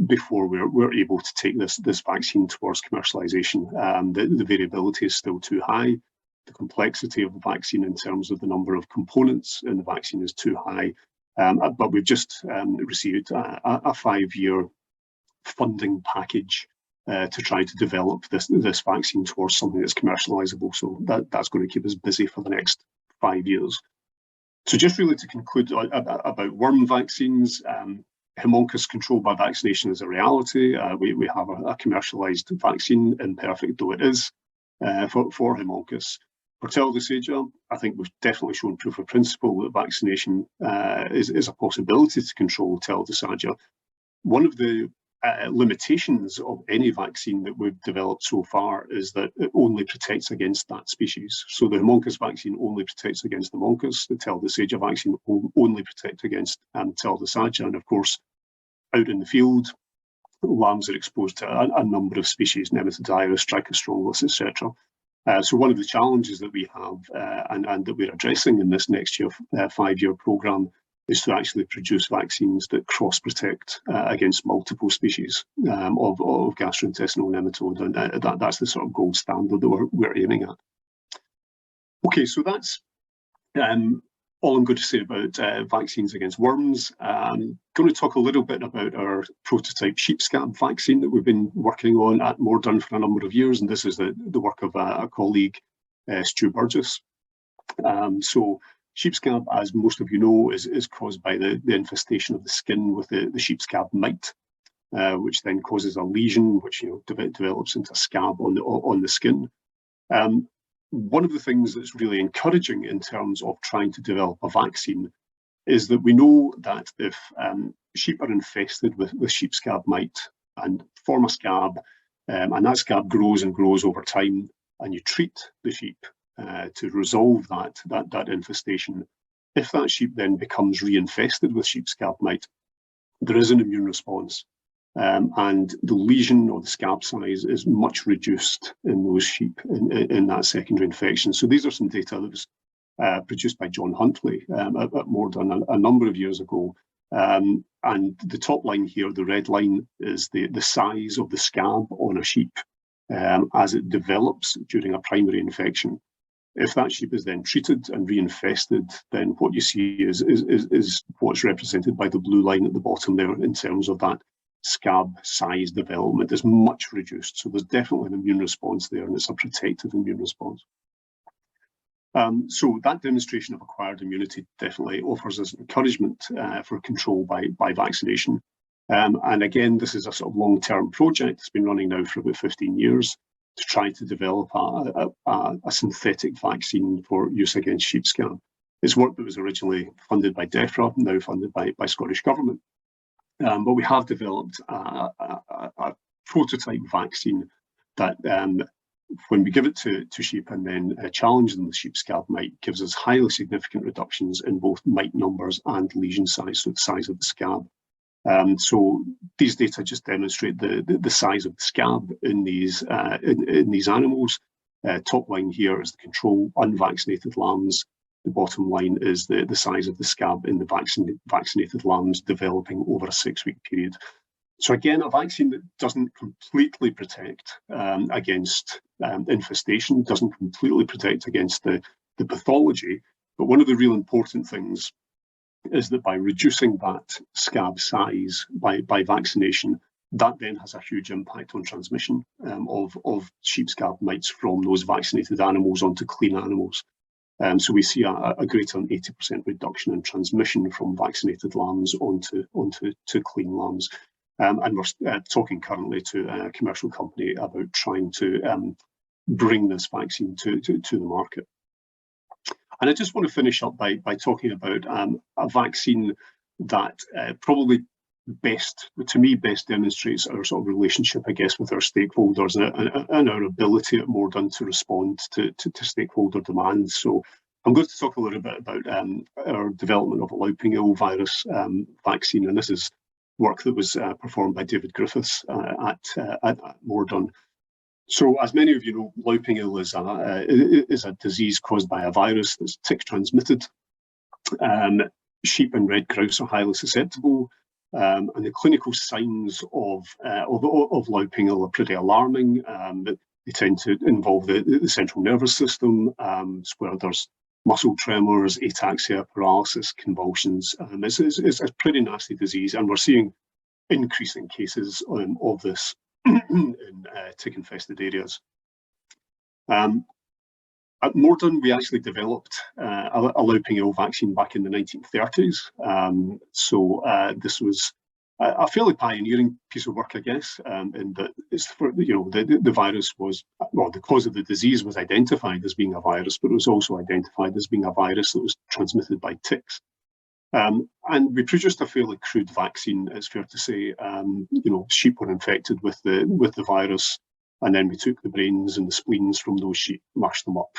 before we're able to take this vaccine towards commercialisation. The variability is still too high. The complexity of the vaccine in terms of the number of components in the vaccine is too high. But we've just received a 5-year funding package to try to develop this vaccine towards something that's commercialisable. So that's going to keep us busy for the next 5 years. So just really to conclude about worm vaccines, Haemonchus control by vaccination is a reality. We have a commercialised vaccine, imperfect though it is, for Haemonchus. For Teledossagia, I think we've definitely shown proof of principle that vaccination is a possibility to control Teledossagia. One of the limitations of any vaccine that we've developed so far is that it only protects against that species. So the Haemonchus vaccine only protects against Haemonchus, the Teledossagia vaccine only protects against Teledossagia, and of course, out in the field, lambs are exposed to a number of species, Nematodirus, Trichostrongylus, etc. So one of the challenges that we have and that we're addressing in this next year 5-year programme is to actually produce vaccines that cross-protect against multiple species of gastrointestinal nematode, and that's the sort of gold standard that we're aiming at. Okay, so that's all I'm going to say about vaccines against worms. I'm going to talk a little bit about our prototype sheep scab vaccine that we've been working on at Moredun for a number of years, and this is the work of a colleague, Stu Burgess. So sheep scab, as most of you know, is caused by the infestation of the skin with the sheep scab mite, which then causes a lesion, which develops into a scab on the skin. One of the things that's really encouraging in terms of trying to develop a vaccine is that we know that if sheep are infested with sheep scab mite and form a scab, and that scab grows and grows over time, and you treat the sheep to resolve that infestation, if that sheep then becomes reinfested with sheep scab mite, there is an immune response. And the lesion or the scab size is much reduced in those sheep in that secondary infection. So these are some data that was produced by John Huntley at Moredun a number of years ago. And the top line here, the red line, is the size of the scab on a sheep as it develops during a primary infection. If that sheep is then treated and reinfested, then what you see is what's represented by the blue line at the bottom there in terms of that scab size development is much reduced. So there's definitely an immune response there, and it's a protective immune response. So that demonstration of acquired immunity definitely offers us encouragement for control by vaccination. And again, this is a sort of long-term project. It's been running now for about 15 years to try to develop a synthetic vaccine for use against sheep scab. It's work that was originally funded by DEFRA, now funded by Scottish Government. But we have developed a prototype vaccine that when we give it to sheep and then challenge them with sheep scab mite, gives us highly significant reductions in both mite numbers and lesion size, so the size of the scab. So these data just demonstrate the size of the scab in these animals. Top line here is the control unvaccinated lambs. The bottom line is the size of the scab in the vaccinated lambs developing over a 6-week period. So again, a vaccine that doesn't completely protect against infestation, doesn't completely protect against the pathology, but one of the real important things is that by reducing that scab size by vaccination, that then has a huge impact on transmission of sheep scab mites from those vaccinated animals onto clean animals. So we see a greater than 80% reduction in transmission from vaccinated lambs onto clean lambs. And we're talking currently to a commercial company about trying to bring this vaccine to the market. And I just want to finish up by talking about a vaccine that probably best demonstrates our sort of relationship, I guess, with our stakeholders and our ability at Moredun to respond to stakeholder demands. So I'm going to talk a little bit about our development of a louping ill virus vaccine, and this is work that was performed by David Griffiths at Moredun. So, as many of you know, louping ill is a disease caused by a virus that's tick transmitted. Sheep and red grouse are highly susceptible, and the clinical signs of louping ill are pretty alarming. They tend to involve the central nervous system, where there's muscle tremors, ataxia, paralysis, convulsions. It's a pretty nasty disease, and we're seeing increasing cases of this in tick-infested areas. At Moredun, we actually developed a louping ill vaccine back in the 1930s. This was a fairly pioneering piece of work, I guess, in that it's for, the virus was, well, the cause of the disease was identified as being a virus, but it was also identified as being a virus that was transmitted by ticks. And we produced a fairly crude vaccine, it's fair to say. Sheep were infected with the virus, and then we took the brains and the spleens from those sheep, mashed them up,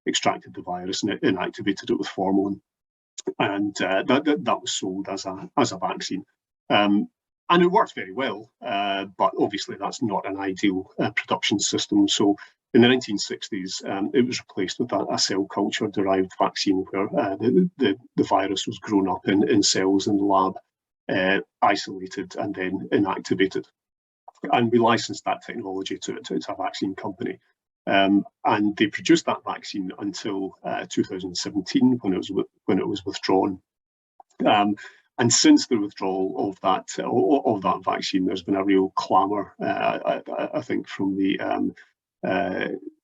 extracted the virus, and inactivated it with formalin. And that was sold as a vaccine. And it worked very well, but obviously that's not an ideal production system. So in the 1960s, it was replaced with a cell culture derived vaccine where the virus was grown up in cells in the lab, isolated and then inactivated. And we licensed that technology to a vaccine company. And they produced that vaccine until 2017, when it was withdrawn. And since the withdrawal of that vaccine, there's been a real clamour, I think, from the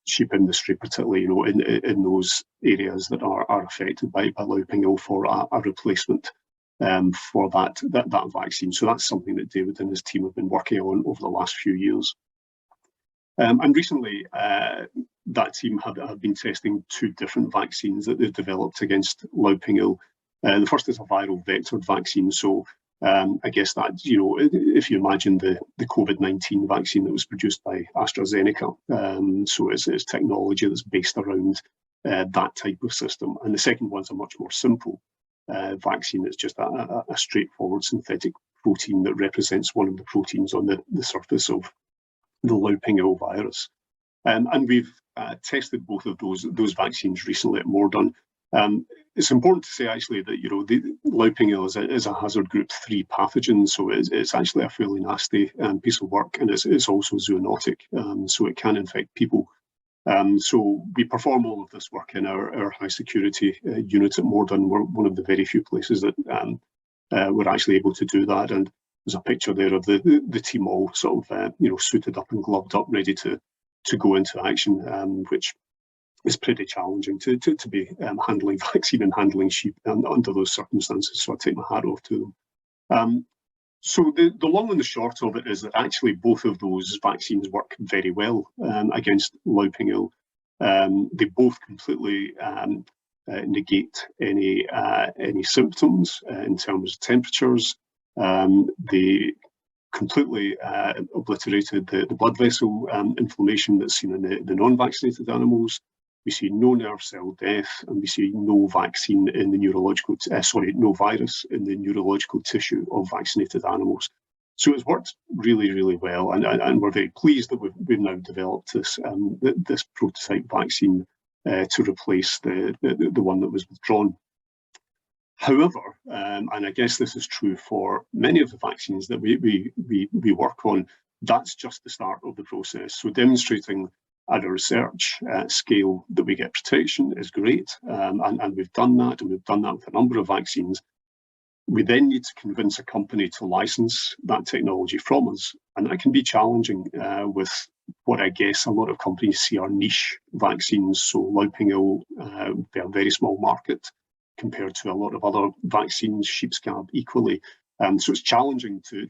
sheep industry, particularly, in those areas that are affected by low ping ill, for a replacement for that vaccine. So that's something that David and his team have been working on over the last few years. And recently, that team have been testing 2 different vaccines that they've developed against low ping ill. The first is a viral vectored vaccine. So I guess that, if you imagine the COVID-19 vaccine that was produced by AstraZeneca, so it's technology that's based around that type of system. And the second one's a much more simple vaccine. It's just a straightforward synthetic protein that represents one of the proteins on the surface of the low ping ill virus. And we've tested both of those vaccines recently at Moredun. It's important to say, actually, that the low ping ill is a hazard group 3 pathogen, so it's actually a fairly nasty piece of work, and it's also zoonotic, so it can infect people. So we perform all of this work in our high security unit at Moredun. We're one of the very few places that we're actually able to do that. And there's a picture there of the team all sort of suited up and gloved up, ready to go into action, which is pretty challenging to be handling vaccine and handling sheep under those circumstances. So I take my hat off to them. So the long and the short of it is that actually both of those vaccines work very well against low ping ill. They both completely negate any symptoms in terms of temperatures. They completely obliterated the blood vessel inflammation that's seen in the non-vaccinated animals. We see no nerve cell death, and we see no vaccine in the no virus in the neurological tissue of vaccinated animals. So it's worked really, really well, and we're very pleased that we've now developed this prototype vaccine to replace the one that was withdrawn. However, and I guess this is true for many of the vaccines that we work on, that's just the start of the process. So demonstrating at a research scale that we get protection is great, and we've done that, and we've done that with a number of vaccines. We then need to convince a company to license that technology from us, and that can be challenging with what I guess a lot of companies see are niche vaccines. So low ping ill, they're a very small market compared to a lot of other vaccines, sheep scab equally. So it's challenging to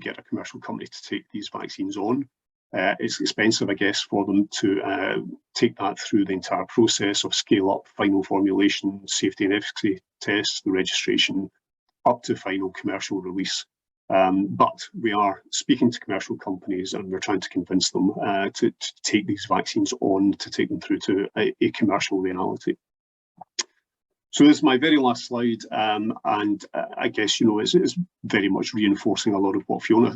get a commercial company to take these vaccines on. It's expensive, I guess, for them to take that through the entire process of scale up, final formulation, safety and efficacy tests, the registration, up to final commercial release. But we are speaking to commercial companies, and we're trying to convince them to take these vaccines on, to take them through to a commercial reality. So this is my very last slide, and I guess it's very much reinforcing a lot of what Fiona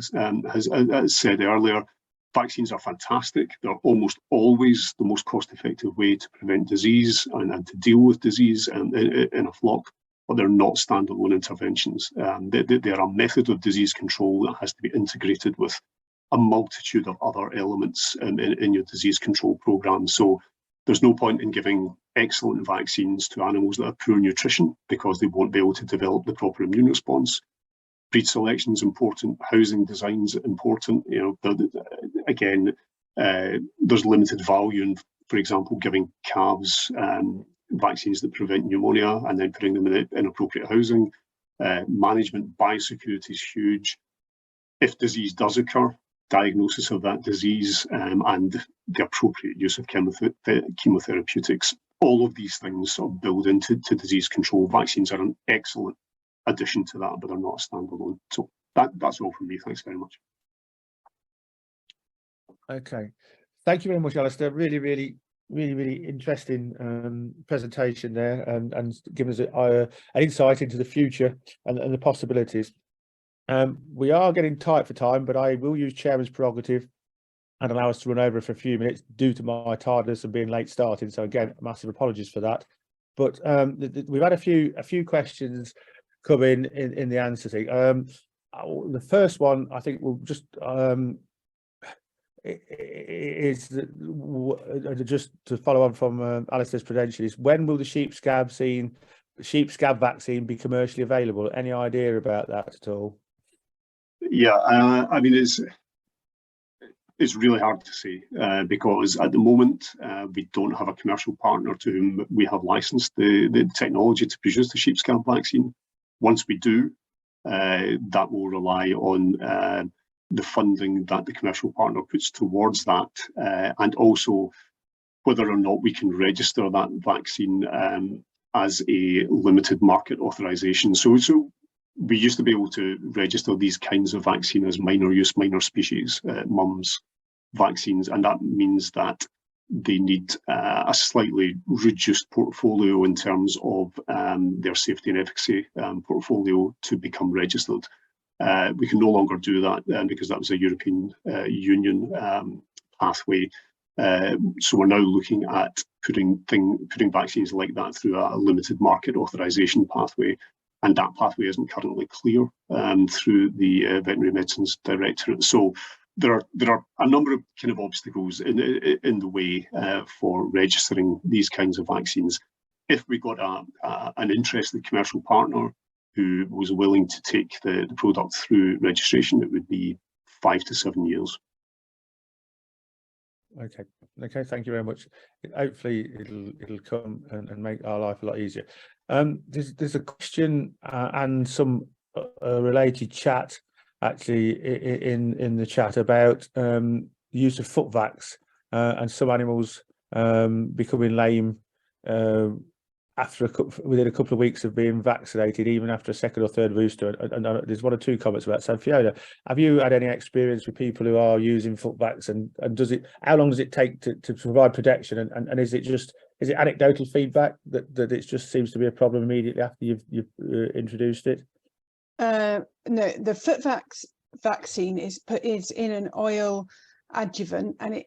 has said earlier. Vaccines are fantastic. They're almost always the most cost-effective way to prevent disease and to deal with disease in a flock, but they're not standalone interventions. They're a method of disease control that has to be integrated with a multitude of other elements in your disease control program. So there's no point in giving excellent vaccines to animals that have poor nutrition, because they won't be able to develop the proper immune response. Breed selection is important. Housing design is important. Again, there's limited value in, for example, giving calves vaccines that prevent pneumonia and then putting them in inappropriate housing. Management biosecurity is huge. If disease does occur, diagnosis of that disease and the appropriate use of chemotherapeutics, all of these things sort of build into disease control. Vaccines are an excellent addition to that, but they're not a standalone. So that's all from me. Thanks very much. Okay, thank you very much, Alasdair. Really interesting presentation there, and giving us an insight into the future and the possibilities. We are getting tight for time, but I will use chairman's prerogative and allow us to run over for a few minutes due to my tardiness and being late starting. So again, massive apologies for that. But we've had a few questions come in the answer thing. The first one, I think, will just is just to follow on from Alasdair's credentials, when will the sheep scab vaccine be commercially available? Any idea about that at all? Yeah, I mean, it's really hard to say because at the moment we don't have a commercial partner to whom we have licensed the technology to produce the sheep scab vaccine. Once we do, that will rely on the funding that the commercial partner puts towards that, and also whether or not we can register that vaccine as a limited market authorization. So we used to be able to register these kinds of vaccine as minor use, minor species, mums vaccines, and that means that they need a slightly reduced portfolio in terms of their safety and efficacy portfolio to become registered. We can no longer do that because that was a European Union pathway. So we're now looking at putting vaccines like that through a limited market authorization pathway, and that pathway isn't currently clear through the Veterinary Medicines Directorate. So there are a number of kind of obstacles in the way for registering these kinds of vaccines. If we got an interested commercial partner who was willing to take the product through registration, it would be 5 to 7 years. Okay, thank you very much. Hopefully it'll come and make our life a lot easier. There's a question and some related chat actually in the chat about the use of foot vax and some animals becoming lame within a couple of weeks of being vaccinated, even after a second or third booster. And there's 1 or 2 comments about that. So Fiona, have you had any experience with people who are using foot vax, and how long does it take to provide protection? And is it anecdotal feedback that it just seems to be a problem immediately after you've introduced it? No, the foot vaccine is in an oil adjuvant, and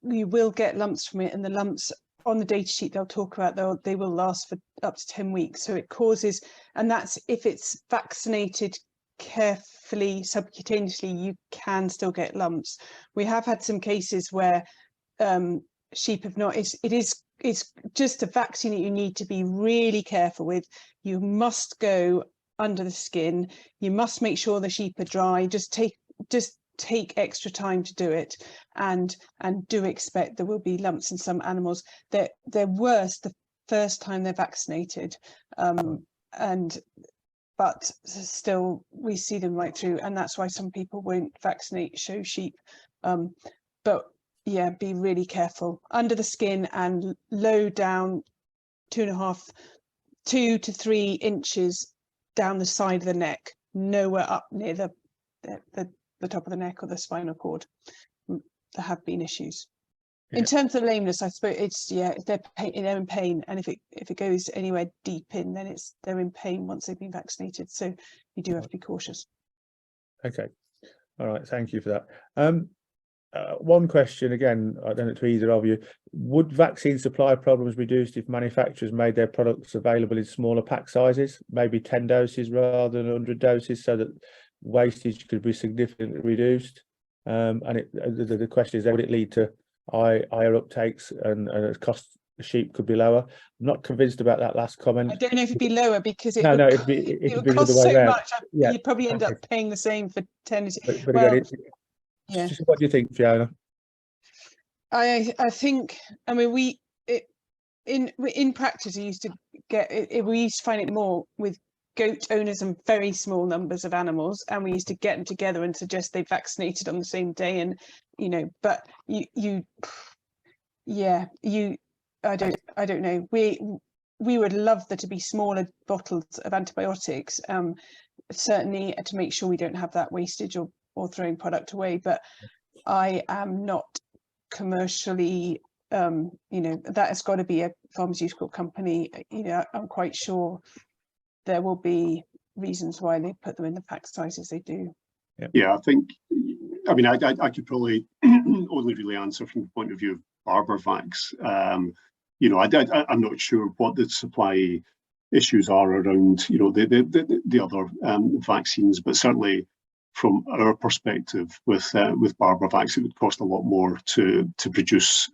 you will get lumps from it, and the lumps on the data sheet they'll talk about, they will last for up to 10 weeks. So it causes, and that's if it's vaccinated carefully subcutaneously, you can still get lumps. We have had some cases where sheep have not. It's just a vaccine that you need to be really careful with. You must go under the skin. You must make sure the sheep are dry. Just take extra time to do it, and do expect there will be lumps in some animals. They're worse the first time they're vaccinated, but still we see them right through, and that's why some people won't vaccinate show sheep. But yeah, be really careful under the skin and low down, 2 to 3 inches down the side of the neck, nowhere up near the top of the neck or the spinal cord. There have been issues. Yeah. In terms of lameness, I suppose they're in pain, and if it goes anywhere deep in, then they're in pain once they've been vaccinated. So you do have to be cautious. Okay, all right, thank you for that. One question again, I don't know to either of you: would vaccine supply problems reduced if manufacturers made their products available in smaller pack sizes, maybe 10 doses rather than 100 doses, so that wastage could be significantly reduced? And the question is, would it lead to higher uptakes and cost of sheep could be lower? I'm not convinced about that last comment. I don't know if it'd be lower because it would cost so much. Yeah. You'd probably end up paying the same for 10. But again, what do you think, Fiona? I think, I mean, in practice, we used to find it more with goat owners and very small numbers of animals, and we used to get them together and suggest they vaccinated on the same day, and but I don't know, we would love there to be smaller bottles of antibiotics, certainly to make sure we don't have that wastage or throwing product away, but I am not commercially that has got to be a pharmaceutical company. I'm quite sure there will be reasons why they put them in the pack sizes they do. Yeah, I think, I mean, I could probably only really answer from the point of view of Barbervax. I'm not sure what the supply issues are around, the other vaccines, but certainly from our perspective with Barbavax, it would cost a lot more to produce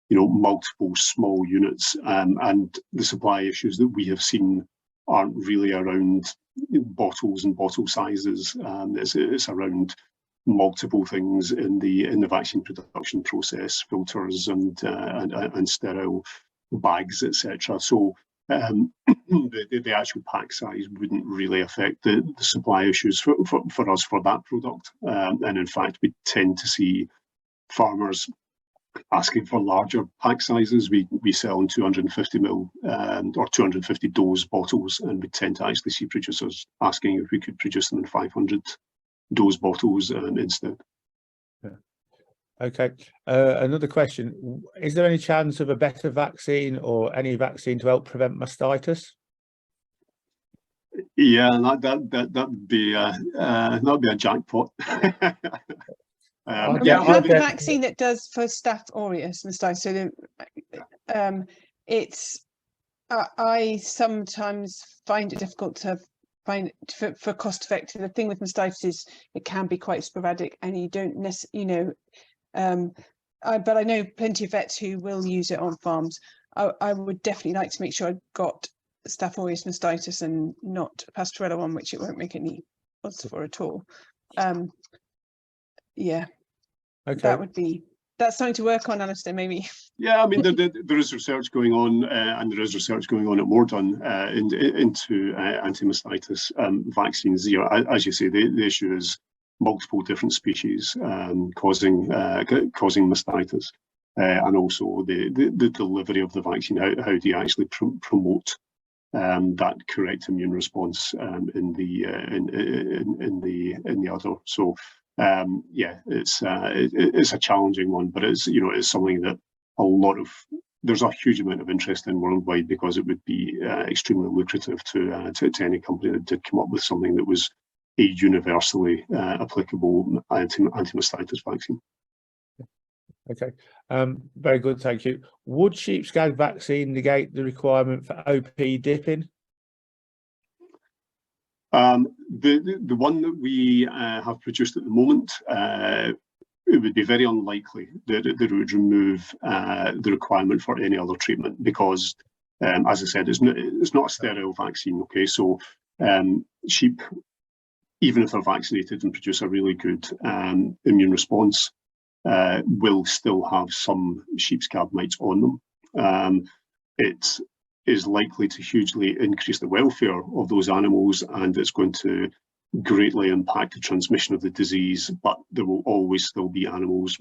multiple small units, and the supply issues that we have seen aren't really around bottles and bottle sizes. It's around multiple things in the vaccine production process, filters and sterile bags, etc. So the actual pack size wouldn't really affect the supply issues for us for that product. And in fact, we tend to see farmers asking for larger pack sizes. We sell in 250 ml or 250 dose bottles, and we tend to actually see producers asking if we could produce them in 500 dose bottles instead. Yeah. Okay. Another question: is there any chance of a better vaccine or any vaccine to help prevent mastitis? Yeah, that'd be a jackpot. We have a vaccine that does for Staph aureus mastitis. So I sometimes find it difficult to find for cost effective. The thing with mastitis is it can be quite sporadic, and you don't necessarily, but I know plenty of vets who will use it on farms. I would definitely like to make sure I got Staph aureus mastitis and not Pastorella one, which it won't make any odds for at all. Yeah, okay. That's something to work on, Alasdair, maybe. Yeah, I mean, there is research going on, and there is research going on at Moredun into anti-mastitis vaccines. As you say, the issue is multiple different species causing mastitis, and also the delivery of the vaccine. How do you actually promote that correct immune response in the udder? So. Yeah, it's a challenging one, but it's something that there's a huge amount of interest in worldwide, because it would be extremely lucrative to any company that did come up with something that was a universally applicable anti-mastitis vaccine. Okay, very good, thank you. Would sheep scab vaccine negate the requirement for OP dipping? The one that we have produced at the moment, it would be very unlikely that it would remove the requirement for any other treatment, because, as I said, it's not a sterile vaccine. Okay, so sheep, even if they're vaccinated and produce a really good immune response, will still have some sheep scab mites on them. It is likely to hugely increase the welfare of those animals, and it's going to greatly impact the transmission of the disease, but there will always still be animals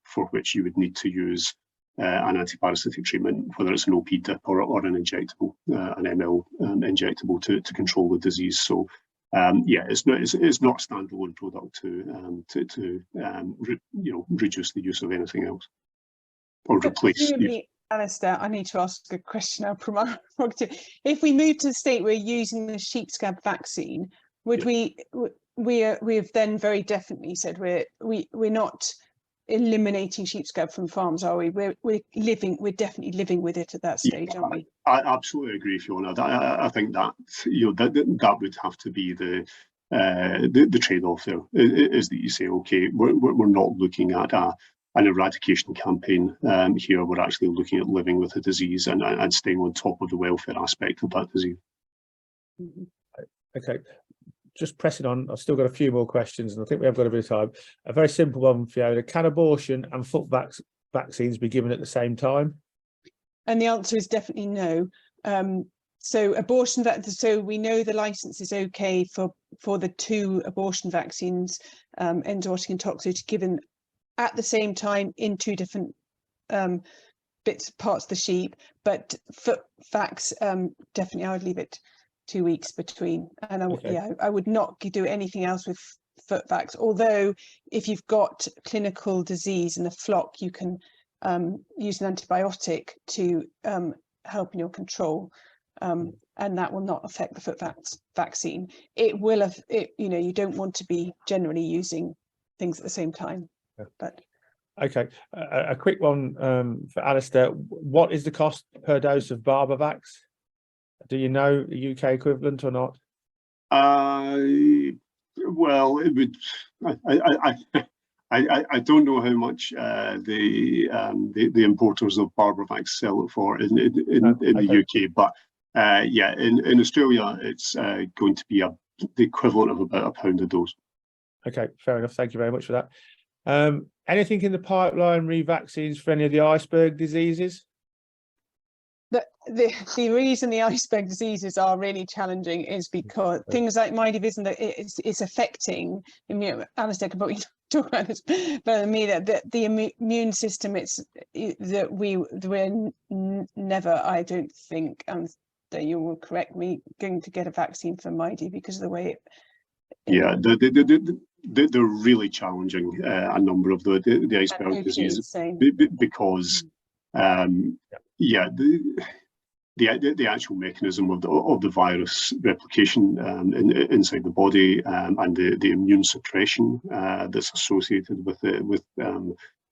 for which you would need to use an antiparasitic treatment, whether it's an OP dip or an injectable, an ML injectable to control the disease. So yeah, it's not a standalone product to reduce the use of anything else or replace. Alasdair, I need to ask a question now. If we move to the state we're using the sheep scab vaccine, would we have then very definitely said we're not eliminating sheep scab from farms, are we? We're definitely living with it at that stage, aren't we? I absolutely agree, Fiona. I think that that would have to be the trade-off there, is that you say, okay, we're not looking at an eradication campaign here. We're actually looking at living with the disease and staying on top of the welfare aspect of that disease. Okay, just pressing on. I've still got a few more questions, and I think we have got a bit of time. A very simple one, Fiona: can abortion and foot vaccines be given at the same time? And the answer is definitely no. So abortion, so we know the license is okay for the two abortion vaccines, enzootic and toxoid, given at the same time in two different parts of the sheep, but foot vax, definitely I would leave it 2 weeks between, and I would not do anything else with foot vax. Although if you've got clinical disease in the flock, you can use an antibiotic to help in your control, and that will not affect the foot vaccine. It will, you don't want to be generally using things at the same time. But okay, a quick one for Alasdair: what is the cost per dose of Barbavax? Do you know the UK equivalent or not? Well, it would. I don't know how much the importers of Barbavax sell it for in the UK, but yeah, in Australia, it's going to be the equivalent of about £1 a dose. Okay, fair enough. Thank you very much for that. Anything in the pipeline, re-vaccines for any of the iceberg diseases? The reason the iceberg diseases are really challenging is because things like my division that it's affecting, Alasdair can probably talk about this better than me, that the immune system, that we're never, I don't think, that you will correct me, going to get a vaccine for MIDI because of the way yeah, they're really challenging, a number of the iceberg diseases, because yeah, the actual mechanism of the virus replication inside the body, and the immune suppression that's associated with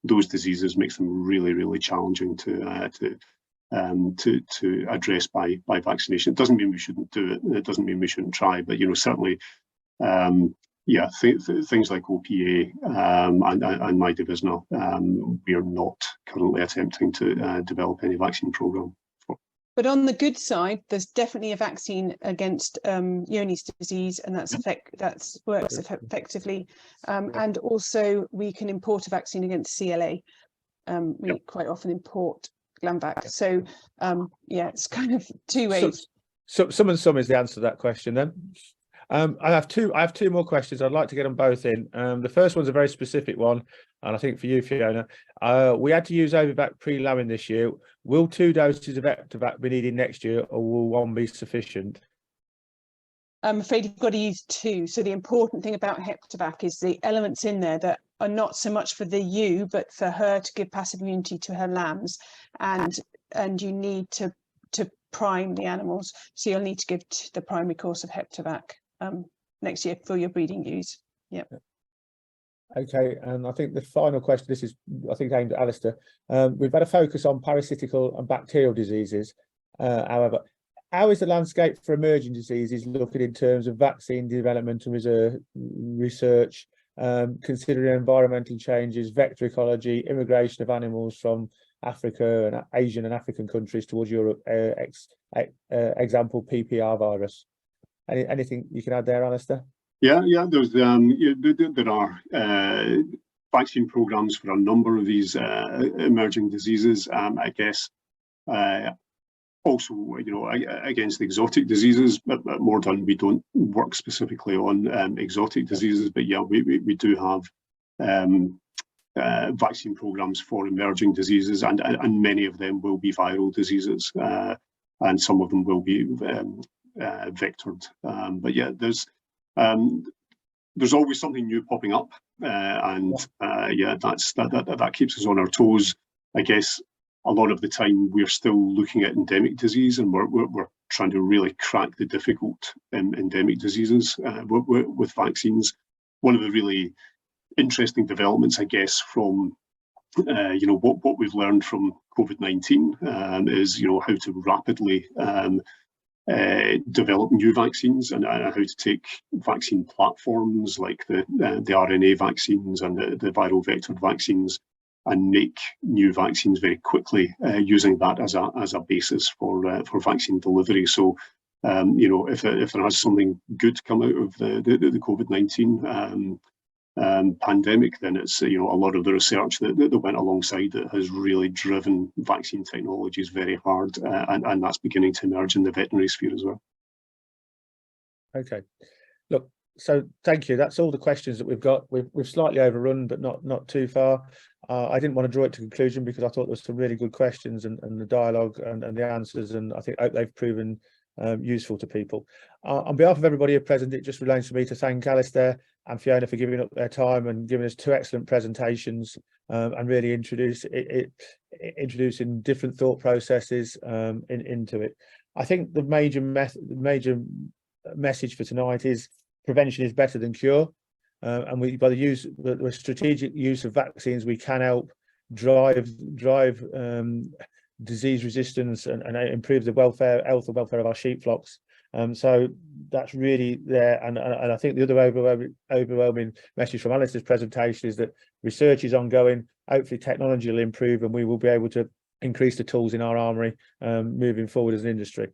those diseases makes them really challenging to address by vaccination. It doesn't mean we shouldn't do it. It doesn't mean we shouldn't try, but certainly, yeah, things like OPA and mydivisional, we are not currently attempting to develop any vaccine program for. But on the good side, there's definitely a vaccine against Johne's disease, and that works effectively. And also, we can import a vaccine against CLA. We quite often import Glanvac. So yeah, it's kind of two ways. So some is the answer to that question then. I have two more questions. I'd like to get them both in. The first one's a very specific one, and I think for you, Fiona, we had to use Ovivac pre-lambing this year. Will 2 doses of Heptavac be needed next year, or will 1 be sufficient? I'm afraid you've got to use 2. So the important thing about Heptavac is the elements in there that are not so much for the ewe, but for her to give passive immunity to her lambs, and you need to prime the animals. So you'll need to give the primary course of Heptavac next year for your breeding ewes. Yeah. Okay, and I think the final question, this is, I think, aimed at Alasdair. We've had a focus on parasitical and bacterial diseases. However, how is the landscape for emerging diseases looking in terms of vaccine development and research, considering environmental changes, vector ecology, immigration of animals from Africa and Asian and African countries towards Europe, example PPR virus? Anything you can add there, Alasdair? Yeah, there's there are vaccine programs for a number of these emerging diseases. I guess also, against exotic diseases. At Moredun, we don't work specifically on exotic diseases, but yeah, we do have vaccine programs for emerging diseases, and many of them will be viral diseases, and some of them will be vectored. But yeah, there's always something new popping up, and yeah, that keeps us on our toes. I guess a lot of the time we're still looking at endemic disease, and we're trying to really crack the difficult endemic diseases with vaccines. One of the really interesting developments, I guess, from what we've learned from COVID-19 is how to rapidly develop new vaccines, and how to take vaccine platforms like the RNA vaccines and the viral vectored vaccines and make new vaccines very quickly, using that as a basis for vaccine delivery. So if there has something good come out of the COVID-19 pandemic, then it's a lot of the research that went alongside it has really driven vaccine technologies very hard, and that's beginning to emerge in the veterinary sphere as well. Okay, look, so thank you. That's all the questions that we've got. We've slightly overrun, but not too far. I didn't want to draw it to conclusion because I thought there was some really good questions, and the dialogue and the answers, and I think they've proven useful to people. On behalf of everybody here present, it just remains for me to thank Alasdair and Fiona for giving up their time and giving us 2 excellent presentations, and really introducing different thought processes into it. I think the major message for tonight is prevention is better than cure, and by the strategic use of vaccines, we can help drive disease resistance and improve the health and welfare of our sheep flocks. So that's really there. And I think the other overwhelming message from Alasdair's presentation is that research is ongoing. Hopefully technology will improve and we will be able to increase the tools in our armoury moving forward as an industry.